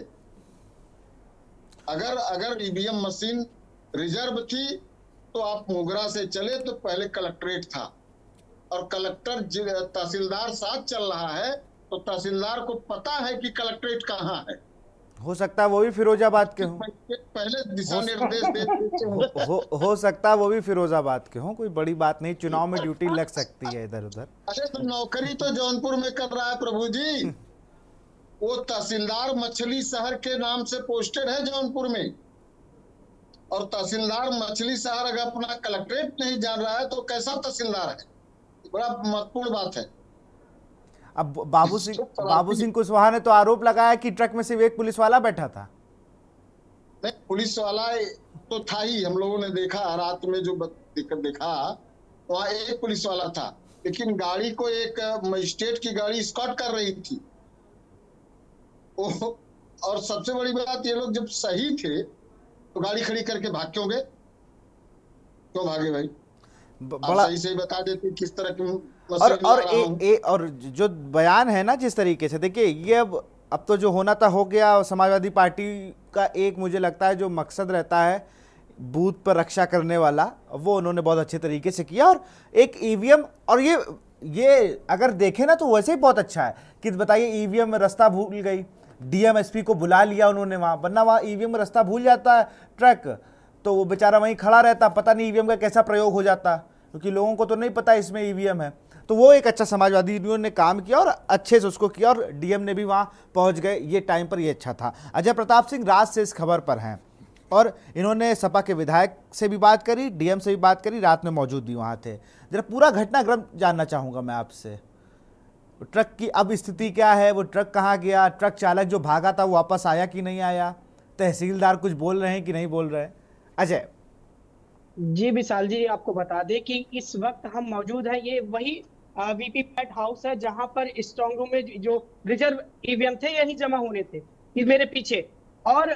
S12: अगर ईवीएम मशीन रिजर्व थी तो आप मोगरा से चले तो पहले कलेक्ट्रेट था, और कलेक्टर तहसीलदार साथ चल रहा है तो तहसीलदार को पता है कि कलेक्ट्रेट कहाँ है।
S1: हो सकता है वो भी फिरोजाबाद के हों,
S12: पहले दिशा निर्देश देते
S1: हो सकता है वो भी फिरोजाबाद के हों, कोई बड़ी बात नहीं, चुनाव में ड्यूटी लग सकती है इधर उधर।
S12: अरे तो नौकरी तो जौनपुर में कर रहा है प्रभु जी, वो तहसीलदार मछली शहर के नाम से पोस्टेड है जौनपुर में, और तहसीलदार मछली शहर अगर अपना कलेक्ट्रेट नहीं जान रहा है तो कैसा तहसीलदार है? बड़ा महत्वपूर्ण बात है।
S1: अब बाबू सिंह कुशवाहा ने तो आरोप लगाया कि ट्रक में सिर्फ एक पुलिस वाला बैठा था।
S12: नहीं, पुलिस वाला तो था ही, हम लोगों ने देखा रात में जो देखा वहाँ एक पुलिस वाला था, लेकिन गाड़ी को एक मजिस्ट्रेट की गाड़ी स्कॉट कर रही थी। और सबसे बड़ी बात, ये लोग जब सही थे तो गाड़ी खड़ी करके भाग क्यों गए? क्यों भागे भाई? बड़ा सही से बता देते किस तरह की।
S1: और जो बयान है ना, जिस तरीके से देखिए, ये अब तो जो होना था हो गया। समाजवादी पार्टी का एक मुझे लगता है जो मकसद रहता है बूथ पर रक्षा करने वाला, वो उन्होंने बहुत अच्छे तरीके से किया। और एक ईवीएम, और ये अगर देखें ना तो वैसे ही बहुत अच्छा है कि बताइए ईवीएम में रास्ता भूल गई, डीएमएसपी को बुला लिया उन्होंने वहाँ, वरना वहाँ ईवीएम में रास्ता भूल जाता है ट्रक तो वो बेचारा वहीं खड़ा रहता, पता नहीं ईवीएम का कैसा प्रयोग हो जाता, क्योंकि लोगों को तो नहीं पता इसमें ईवीएम है। तो वो एक अच्छा समाजवादी यूनियन ने काम किया और अच्छे से उसको किया, और डीएम ने भी वहाँ पहुँच गए, ये टाइम पर ये अच्छा था। अजय प्रताप सिंह रात से इस खबर पर हैं और इन्होंने सपा के विधायक से भी बात करी, डीएम से भी बात करी, रात में मौजूद भी वहाँ थे। जरा पूरा घटनाक्रम जानना चाहूँगा मैं आपसे, ट्रक की अब स्थिति क्या है, वो ट्रक कहाँ गया, ट्रक चालक जो भागा था वो वापस आया कि नहीं आया, तहसीलदार कुछ बोल रहे हैं कि नहीं बोल रहे हैं? अजय
S5: जी विशाल जी, आपको बता दें कि इस वक्त हम मौजूद हैं, ये वही वीवीपैट हाउस है जहां पर स्ट्रांग रूम में जो रिजर्व ईवीएम थे यही जमा होने थे, ये मेरे पीछे। और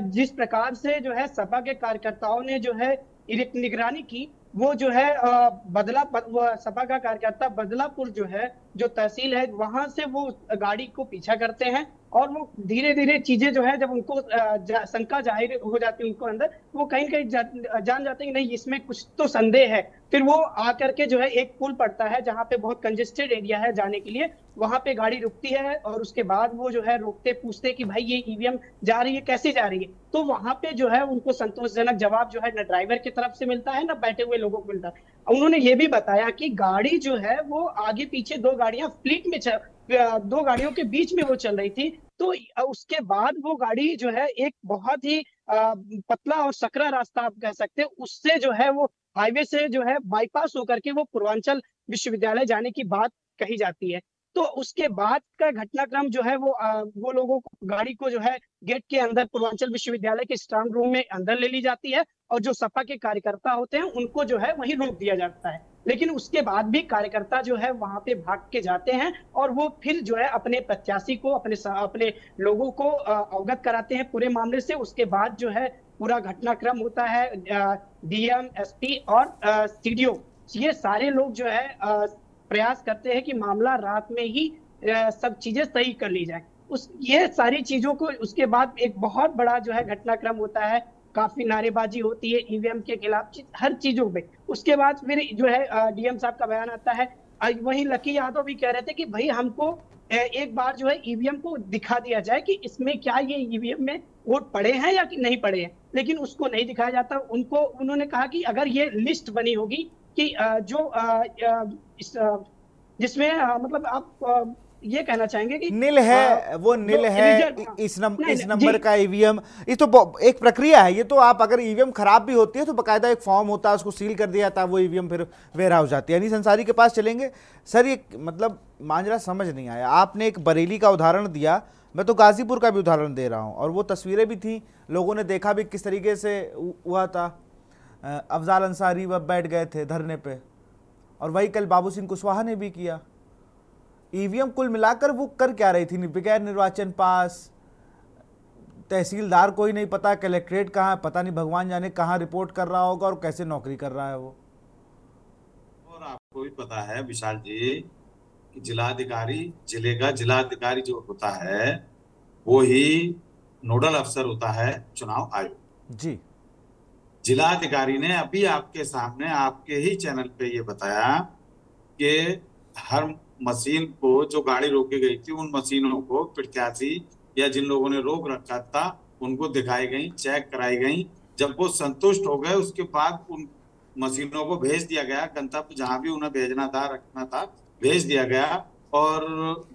S5: जिस प्रकार से जो है सपा के कार्यकर्ताओं ने जो है निगरानी की, वो जो है सपा का कार्यकर्ता बदलापुर जो है, जो तहसील है, वहां से वो गाड़ी को पीछा करते हैं और वो धीरे धीरे चीजें जो है, जब उनको शंका जाहिर हो जाती है उनको अंदर, वो कहीं कहीं जान जाते हैं कि नहीं इसमें कुछ तो संदेह है। फिर वो आकर के जो है एक पुल पड़ता है जहाँ पे बहुत कंजेस्टेड एरिया है जाने के लिए, वहां पे गाड़ी रुकती है और उसके बाद वो जो है रोकते पूछते कि भाई ये ईवीएम जा रही है, कैसे जा रही है? तो वहां पे जो है उनको संतोषजनक जवाब जो है न ड्राइवर की तरफ से मिलता है न बैठे हुए लोगों को मिलता है। उन्होंने ये भी बताया कि गाड़ी जो है वो आगे पीछे दो गाड़ियां फ्लीट में दो गाड़ियों के बीच में वो चल रही थी। तो उसके बाद वो गाड़ी जो है एक बहुत ही पतला और सकरा रास्ता आप कह सकते हैं, उससे जो है वो हाईवे से जो है बाईपास होकर के वो पूर्वांचल विश्वविद्यालय जाने की बात कही जाती है। तो उसके बाद का घटनाक्रम जो है वो लोगों को गाड़ी को जो है गेट के अंदर पूर्वांचल विश्वविद्यालय के स्ट्रांग रूम में अंदर ले ली जाती है और जो सपा के कार्यकर्ता होते हैं उनको जो है वहीं रोक दिया जाता है। लेकिन उसके बाद भी कार्यकर्ता जो है वहां पे भाग के जाते हैं और वो फिर जो है अपने प्रत्याशी को अपने लोगों को अवगत कराते हैं पूरे मामले से। उसके बाद जो है पूरा घटनाक्रम होता है, डीएम, एसपी और सीडीओ ये सारे लोग जो है प्रयास करते हैं कि मामला रात में ही सब चीजें सही कर ली जाए। ये सारी चीजों को उसके बाद एक बहुत बड़ा जो है घटनाक्रम होता है, काफी नारेबाजी होती है ईवीएम के खिलाफ हर चीजों पे। उसके बाद फिर जो है डीएम साहब का बयान आता है। वहीं लकी यादव भी कह रहे थे कि भाई हमको एक बार जो है ईवीएम को दिखा दिया जाए कि इसमें क्या ये ईवीएम में वोट पड़े हैं या कि नहीं पड़े हैं, लेकिन उसको नहीं दिखाया जाता। उन्होंने कहा कि अगर ये लिस्ट बनी होगी कि जिसमें मतलब आप ये कहना चाहेंगे कि
S1: नील है, वो नील है इस नंबर का ईवीएम, ये तो एक प्रक्रिया है। ये तो आप अगर ईवीएम खराब भी होती है तो बकायदा एक फॉर्म होता है, उसको सील कर दिया जाता है, वो ईवीएम फिर वेयर हाउस जाती है। अनीस अंसारी के पास चलेंगे। सर ये मतलब मांजरा समझ नहीं आया, आपने एक बरेली का उदाहरण दिया, मैं तो गाजीपुर का भी उदाहरण दे रहा हूँ और वो तस्वीरें भी थी, लोगों ने देखा भी किस तरीके से हुआ था। अफजाल अंसारी वह बैठ गए थे धरने पे, और वही कल बाबू सिंह कुशवाहा ने भी किया। ईवीएम कुल मिलाकर वो कर क्या रही थी? बगैर निर्वाचन पास, तहसीलदार को ही नहीं पता कलेक्ट्रेट कहाँ है, पता नहीं भगवान जाने कहाँ रिपोर्ट कर रहा होगा और कैसे नौकरी कर रहा है वो।
S8: और आपको भी पता है विशाल जी कि जिलाधिकारी, जिले का जिलाधिकारी जो होता है वो ही नोडल अफसर होता है चुनाव आयोग।
S1: जी।
S8: जिलाधिकारी ने अभी आपके सामने आपके ही चैनल पे ये बताया कि हर मशीन को, जो गाड़ी रोकी गई थी, उन मशीनों को प्रत्याशी या जिन लोगों ने रोक रखा था उनको दिखाई गई, चेक कराई गई। जब वो संतुष्ट हो गए उसके बाद उन मशीनों को भेज दिया गया गंतव्य जहां भी उन्हें भेजना था, रखना था, भेज दिया गया। और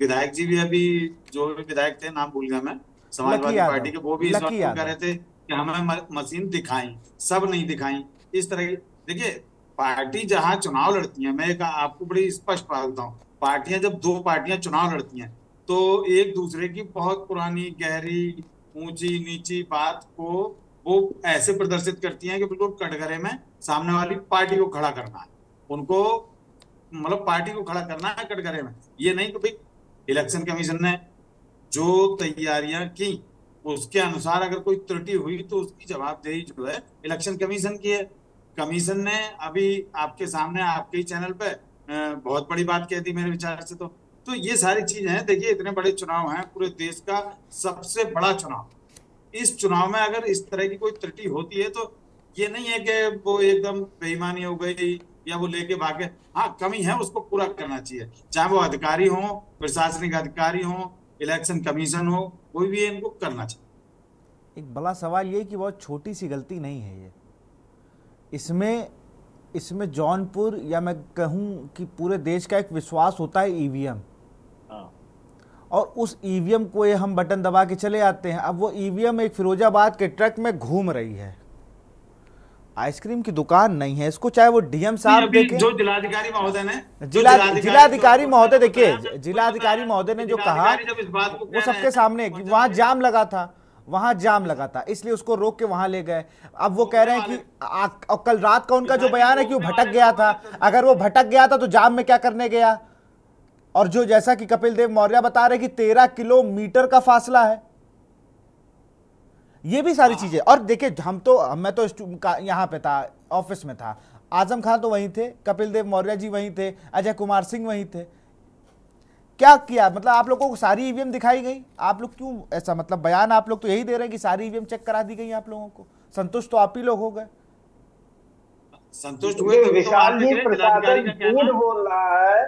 S8: विधायक जी भी, अभी जो भी विधायक थे, नाम भूल गया मैं, समाजवादी पार्टी के, वो भी इस वक्त कह रहे थे कि हमें मशीन दिखाई, सब नहीं दिखाई। इस तरह की, देखिए पार्टी जहां चुनाव लड़ती है, मैं आपको बड़ी स्पष्ट बात बताऊं, पार्टियां जब दो पार्टियां चुनाव लड़ती हैं तो एक दूसरे की बहुत पुरानी गहरी ऊंची नीची बात को वो ऐसे प्रदर्शित करती हैं कि बिल्कुल कटघरे में सामने वाली पार्टी को खड़ा करना है, उनको मतलब पार्टी को खड़ा करना है कटघरे में। ये नहीं कि भाई इलेक्शन कमीशन ने जो तैयारियां की उसके अनुसार अगर कोई त्रुटि हुई तो उसकी जवाबदेही जो है इलेक्शन कमीशन की है। कमीशन ने अभी आपके सामने आपके ही चैनल पे बहुत बड़ी बात कह दी मेरे विचार से। तो ये सारी चीजें हैं। देखिए इतने बड़े चुनाव हैं, पूरे देश का सबसे बड़ा चुनाव, इस चुनाव में अगर इस तरह की कोई त्रुटि होती है तो ये नहीं है कि वो एकदम बेईमानी हो गई या वो लेके भागे। हाँ, कमी है, उसको पूरा करना चाहिए, चाहे वो अधिकारी हो, प्रशासनिक अधिकारी हो, इलेक्शन कमीशन हो, कोई भी इनको करना चाहिए।
S1: एक बड़ा सवाल ये कि बहुत छोटी सी गलती नहीं है ये, इसमें जौनपुर या मैं कहूं कि पूरे देश का एक विश्वास होता है ईवीएम, और उस ईवीएम को ये हम बटन दबा के चले आते हैं। अब वो ईवीएम एक फिरोजाबाद के ट्रक में घूम रही है, आइसक्रीम की दुकान नहीं है, इसको चाहे वो डीएम साहब देखें,
S8: जो जिलाधिकारी महोदय ने
S1: जिलाधिकारी महोदय देखिए, जिलाधिकारी महोदय ने जो कहा वो सबके सामने कि वहां जाम लगा था, वहां जाम लगा था, इसलिए उसको रोक के वहां ले गए। अब वो कह रहे हैं कि कल रात का उनका जो बयान है कि वो भटक गया था, अगर वो भटक गया था तो जाम में क्या करने गया। और जो जैसा कि कपिल देव मौर्य बता रहे कि 13 किलोमीटर का फासला है, ये भी सारी चीजें। और देखिए मैं तो यहाँ पे था, ऑफिस में था, आजम खान तो वहीं थे, कपिल देव मौर्य जी वहीं थे, अजय कुमार सिंह वहीं थे। क्या किया, मतलब आप लोगों को सारी ईवीएम दिखाई गई, आप लोग क्यों ऐसा, मतलब बयान आप लोग तो यही दे रहे हैं कि सारी ईवीएम चेक करा दी गई आप लोगों को, संतुष्ट तो आप ही लोग हो गए।
S8: संतुष्ट हुए
S7: विशाल जी, प्रशासन झूठ बोल रहा है,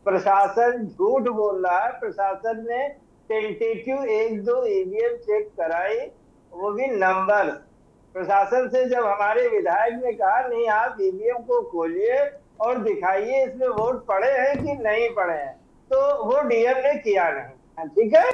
S7: प्रशासन झूठ बोल रहा है। प्रशासन ने टेंटेटिव 1-2 ईवीएम चेक कराई, वो भी नंबर। प्रशासन से जब हमारे विधायक ने कहा नहीं आप ईवीएम को खोलिए और दिखाइए इसमें वोट पड़े हैं कि नहीं पड़े हैं, तो वो डीएम ने किया नहीं। ठीक है,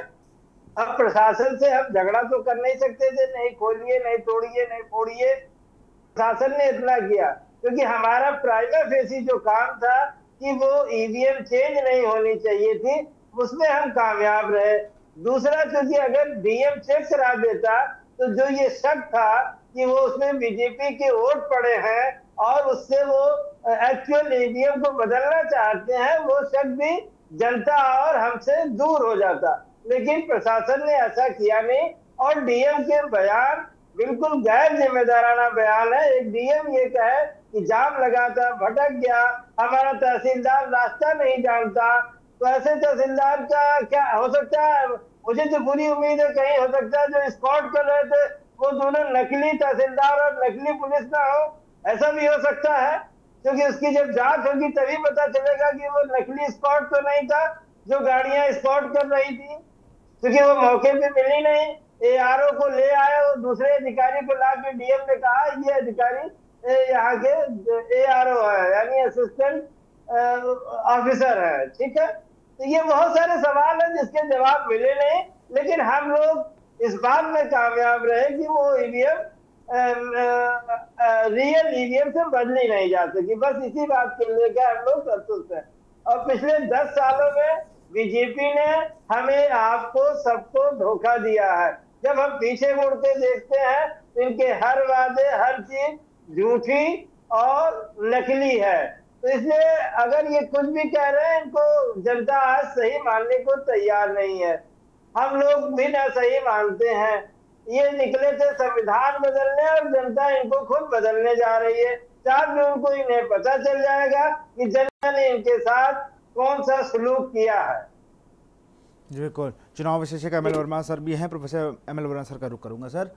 S7: अब प्रशासन से हम झगड़ा तो कर नहीं सकते थे, नहीं खोलिए, नहीं तोड़िए, नहीं फोड़िए। प्रशासन ने इतना किया क्योंकि हमारा प्राइमा फेसी जो काम था कि वो ईवीएम चेंज नहीं होनी चाहिए थी, उसमें हम कामयाब रहे। दूसरा, क्योंकि अगर डीएम चेक करा देता तो जो ये शक था कि वो उसमें बीजेपी के वोट पड़े हैं और उससे वो एक्चुअल ईवीएम को बदलना चाहते हैं, वो शक भी जनता और हमसे दूर हो जाता। लेकिन प्रशासन ने ऐसा किया नहीं और डीएम के बयान बिल्कुल गैर जिम्मेदाराना बयान है। एक डीएम ये कहे कि जाम लगा था, भटक गया, हमारा तहसीलदार रास्ता नहीं जानता, तो ऐसे तहसीलदार का क्या हो सकता है। मुझे तो पूरी उम्मीद है कहीं हो सकता है जो स्कॉट कर रहे थे वो दोनों नकली तहसीलदार और नकली पुलिस ना हो, ऐसा भी हो सकता है, क्योंकि उसकी जब जांच होगी तभी पता चलेगा कि वो नकली स्कॉट तो नहीं था जो गाड़ियां स्कॉट कर रही थी, क्योंकि वो मौके पे मिली नहीं। एआरओ को ले आए और दूसरे अधिकारी को ला के डीएम ने कहा ये अधिकारी यहाँ के एआरओ है, यानी असिस्टेंट ऑफिसर है। ठीक है, तो ये बहुत सारे सवाल हैं जिसके जवाब मिले नहीं, लेकिन हम लोग इस बात में कामयाब रहे कि वो ईवीएम रियल ईवीएम से बदली नहीं जा सकी। बस इसी बात के लेकर हम लोग संतुष्ट हैं। और पिछले 10 सालों में बीजेपी ने हमें, आपको, सबको धोखा दिया है। जब हम पीछे मुड़ के देखते हैं तो इनके हर वादे, हर चीज झूठी और नकली है। तो इसलिए अगर ये कुछ भी कह रहे हैं, इनको जनता आज सही मानने को तैयार नहीं है, हम लोग भी ना सही मानते हैं। ये निकले थे संविधान बदलने और जनता इनको खुद बदलने जा रही है। 4 जून को इन्हें पता चल जाएगा कि जनता ने इनके साथ कौन सा सलूक किया है।
S1: जी बिल्कुल। चुनाव विशेषज्ञ एमएल वर्मा सर भी हैं। प्रोफेसर एमएल वर्मा सर का रुख करूंगा। सर,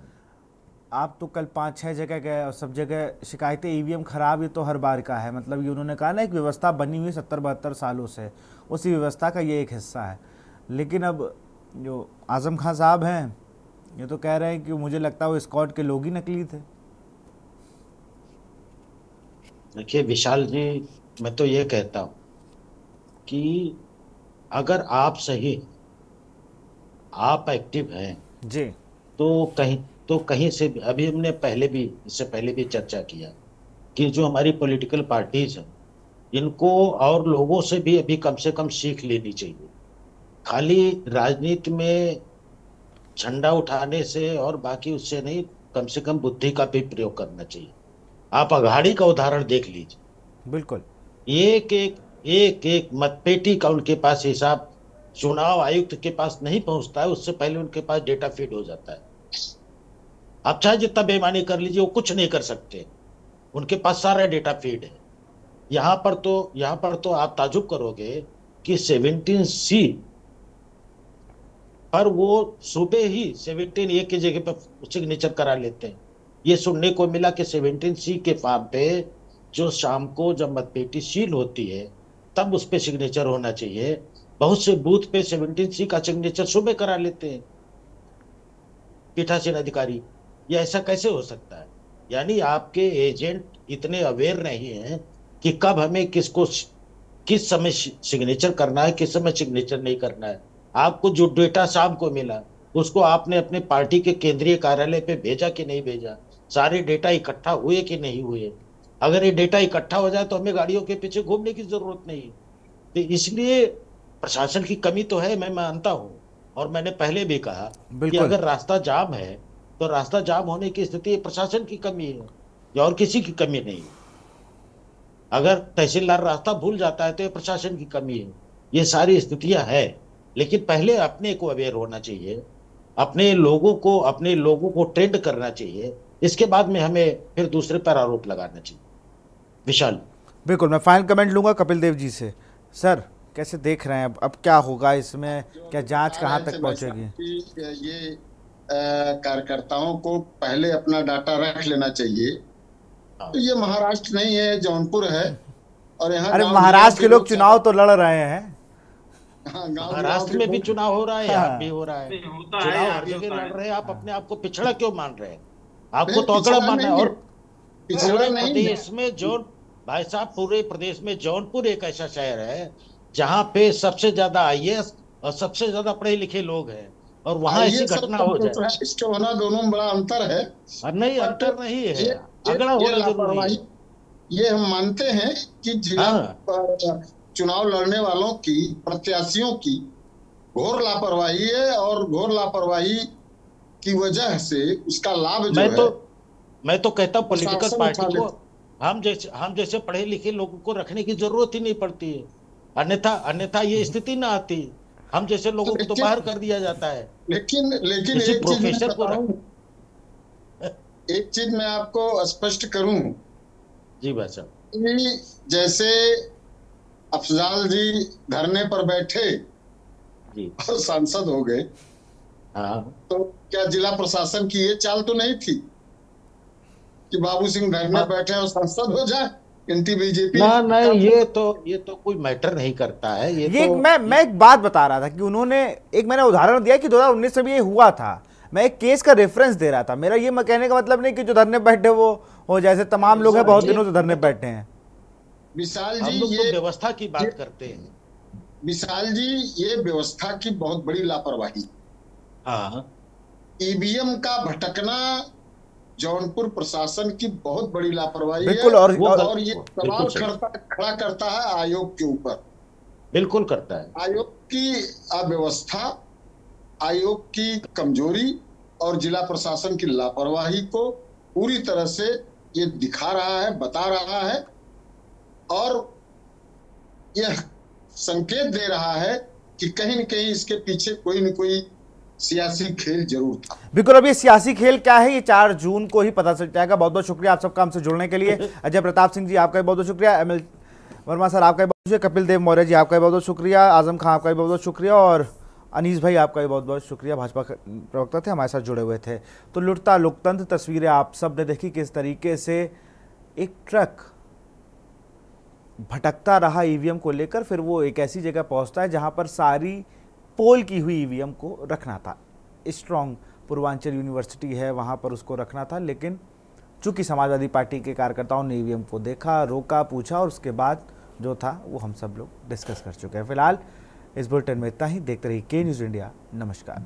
S1: आप तो कल 5-6 जगह गए और सब जगह शिकायतें ईवीएम खराब, ये तो हर बार का है। मतलब ये उन्होंने कहा ना, एक व्यवस्था बनी हुई 70-72 सालों से, उसी व्यवस्था का ये एक हिस्सा है। लेकिन अब जो आजम खान साहब हैं ये तो कह रहे हैं कि मुझे लगता है वो स्क्वाड के लोग ही नकली थे।
S11: देखिए विशाल जी, मैं तो ये कहता हूँ कि अगर आप सही, आप एक्टिव हैं
S1: जी,
S11: तो कहीं से भी, अभी हमने इससे पहले भी चर्चा किया कि जो हमारी पॉलिटिकल पार्टीज हैं, इनको और लोगों से भी अभी कम से कम सीख लेनी चाहिए। खाली राजनीति में झंडा उठाने से और बाकी उससे नहीं, कम से कम बुद्धि का भी प्रयोग करना चाहिए। आप अघाड़ी का उदाहरण देख लीजिए।
S1: बिल्कुल।
S11: एक मतपेटी का उनके पास हिसाब चुनाव आयुक्त के पास नहीं पहुंचता है, उससे पहले उनके पास डेटा फीड हो जाता है। आप चाहे जितना बेईमानी कर लीजिए, वो कुछ नहीं कर सकते, उनके पास सारा डेटा फीड है। यहाँ पर तो आप ताजुब करोगे कि 17C पर वो सुबह ही 17A की जगह पर सिग्नेचर करा लेते हैं। ये सुनने को मिला कि 17C के फॉर्म पे जो शाम को जब मतपेटी सील होती है तब उस पे सिग्नेचर होना चाहिए। बहुत से बूथ पे 17C का सिग्नेचर सुबह करा लेते हैं पीठासीन अधिकारी। ये ऐसा कैसे हो सकता है? यानी आपके एजेंट इतने अवेयर नहीं हैं कि कब हमें किस समय सिग्नेचर करना है, किस समय सिग्नेचर नहीं करना है। आपको जो डेटा शाम को मिला उसको आपने अपने पार्टी के केंद्रीय कार्यालय पे भेजा कि नहीं भेजा, सारे डेटा इकट्ठा हुए कि नहीं हुए। अगर ये डेटा इकट्ठा हो जाए तो हमें गाड़ियों के पीछे घूमने की जरूरत नहीं। तो इसलिए प्रशासन की कमी तो है, मैं मानता हूं। और मैंने पहले भी कहा कि अगर रास्ता जाम है तो रास्ता जाम होने की स्थिति प्रशासन की कमी है या और किसी की कमी नहीं। अगर तहसीलदार रास्ता भूल जाता है तो ये प्रशासन की कमी है। ये सारी स्थितियां है, लेकिन पहले अपने को अवेयर होना चाहिए, अपने लोगों को ट्रेंड करना चाहिए। इसके बाद में हमें फिर दूसरे पर आरोप लगाना चाहिए। विशाल,
S1: बिल्कुल। मैं फाइनल कमेंट लूंगा कपिल देव जी से। सर, कैसे देख रहे हैं अब क्या होगा इसमें? क्या जांच कहां तक पहुंचेगी?
S12: ये कार्यकर्ताओं को पहले अपना डाटा रख लेना चाहिए। तो ये महाराष्ट्र नहीं है, जौनपुर है। और यहाँ
S1: अरे महाराष्ट्र के लोग चुनाव तो लड़ रहे हैं।
S11: महाराष्ट्र में भी चुनाव हो रहा है, यहाँ भी हो रहा है। चुनाव हर जगह लड़ रहे हैं। आप अपने आप को पिछड़ा क्यों मान रहे हैं? आपको तो अगड़ा मानना है। और पूरे प्रदेश में भाई साहब, पूरे प्रदेश में जौनपुर एक ऐसा शहर है जहाँ पे सबसे ज्यादा IAS और सबसे ज्यादा पढ़े लिखे लोग हैं, और वहाँ ऐसी घटना हो जाए
S12: होना, दोनों में बड़ा अंतर है।
S11: नहीं, अंतर नहीं है, अगड़ा होना जरूरी है।
S12: ये हम मानते हैं कि चुनाव लड़ने वालों की, प्रत्याशियों की घोर लापरवाही है, और घोर लापरवाही की वजह से उसका लाभ
S11: मैं तो कहता हूँ पॉलिटिकल पार्टी को हम जैसे पढ़े लिखे लोगों को रखने की जरूरत ही नहीं पड़ती है। अन्यथा ये स्थिति ना आती। हम जैसे लोगों को तो बाहर कर दिया जाता है।
S12: लेकिन एक चीज मैं आपको स्पष्ट करूं
S11: जी भाई साहब,
S12: जैसे अफजाल जी धरने पर बैठे
S11: जी
S12: और सांसद हो गए, तो क्या जिला प्रशासन की ये चाल तो नहीं थी कि बाबू सिंह धरने बैठे और सांसद हो जाए? एंटी बीजेपी
S11: नहीं, ये तो कोई मैटर नहीं करता है। ये तो
S1: मैं एक बात बता रहा था कि उन्होंने मैंने उदाहरण दिया कि 2019 में ये हुआ था। मैं एक केस का रेफरेंस दे रहा था। मेरा ये कहने का मतलब नहीं कि जो धरने बैठे वो हो, जैसे तमाम लोग हैं बहुत दिनों से धरने बैठे हैं।
S12: विशाल जी,
S11: ये व्यवस्था की बात करते हैं।
S12: विशाल जी, ये व्यवस्था की बहुत बड़ी लापरवाही। ईवीएम का भटकना जौनपुर प्रशासन की बहुत बड़ी लापरवाही है। और ये सवाल खड़ा करता है आयोग के ऊपर।
S11: बिल्कुल करता है।
S12: आयोग की अव्यवस्था, आयोग की कमजोरी और जिला प्रशासन की लापरवाही को पूरी तरह से ये दिखा रहा है, बता रहा है, और यह संकेत दे रहा है कि कहीं न कहीं इसके पीछे कोई न कोई सियासी खेल जरूर था।
S1: बिल्कुल। अब ये सियासी खेल क्या है, ये 4 जून को ही पता चल जाएगा। बहुत बहुत शुक्रिया आप सबका हमसे जुड़ने के लिए। अजय प्रताप सिंह जी, आपका भी बहुत बहुत शुक्रिया। एमएल वर्मा सर, आपका भी बहुत शुक्रिया। कपिल देव मौर्य जी, आपका भी बहुत बहुत शुक्रिया। आजम खान, आपका भी बहुत बहुत शुक्रिया। और अनीस भाई आपका भी बहुत बहुत शुक्रिया, भाजपा प्रवक्ता थे, हमारे साथ जुड़े हुए थे। तो लुटता लोकतंत्र तस्वीरें आप सब ने देखी किस तरीके से एक ट्रक भटकता रहा ईवीएम को लेकर, फिर वो एक ऐसी जगह पहुंचता है जहां पर सारी पोल की हुई ईवीएम को रखना था। स्ट्रॉन्ग पूर्वांचल यूनिवर्सिटी है, वहां पर उसको रखना था, लेकिन चूंकि समाजवादी पार्टी के कार्यकर्ताओं ने ईवीएम को देखा, रोका, पूछा और उसके बाद जो था वो हम सब लोग डिस्कस कर चुके हैं। फिलहाल इस बुलेटिन में इतना ही। देखते रहिए के न्यूज़ इंडिया। नमस्कार।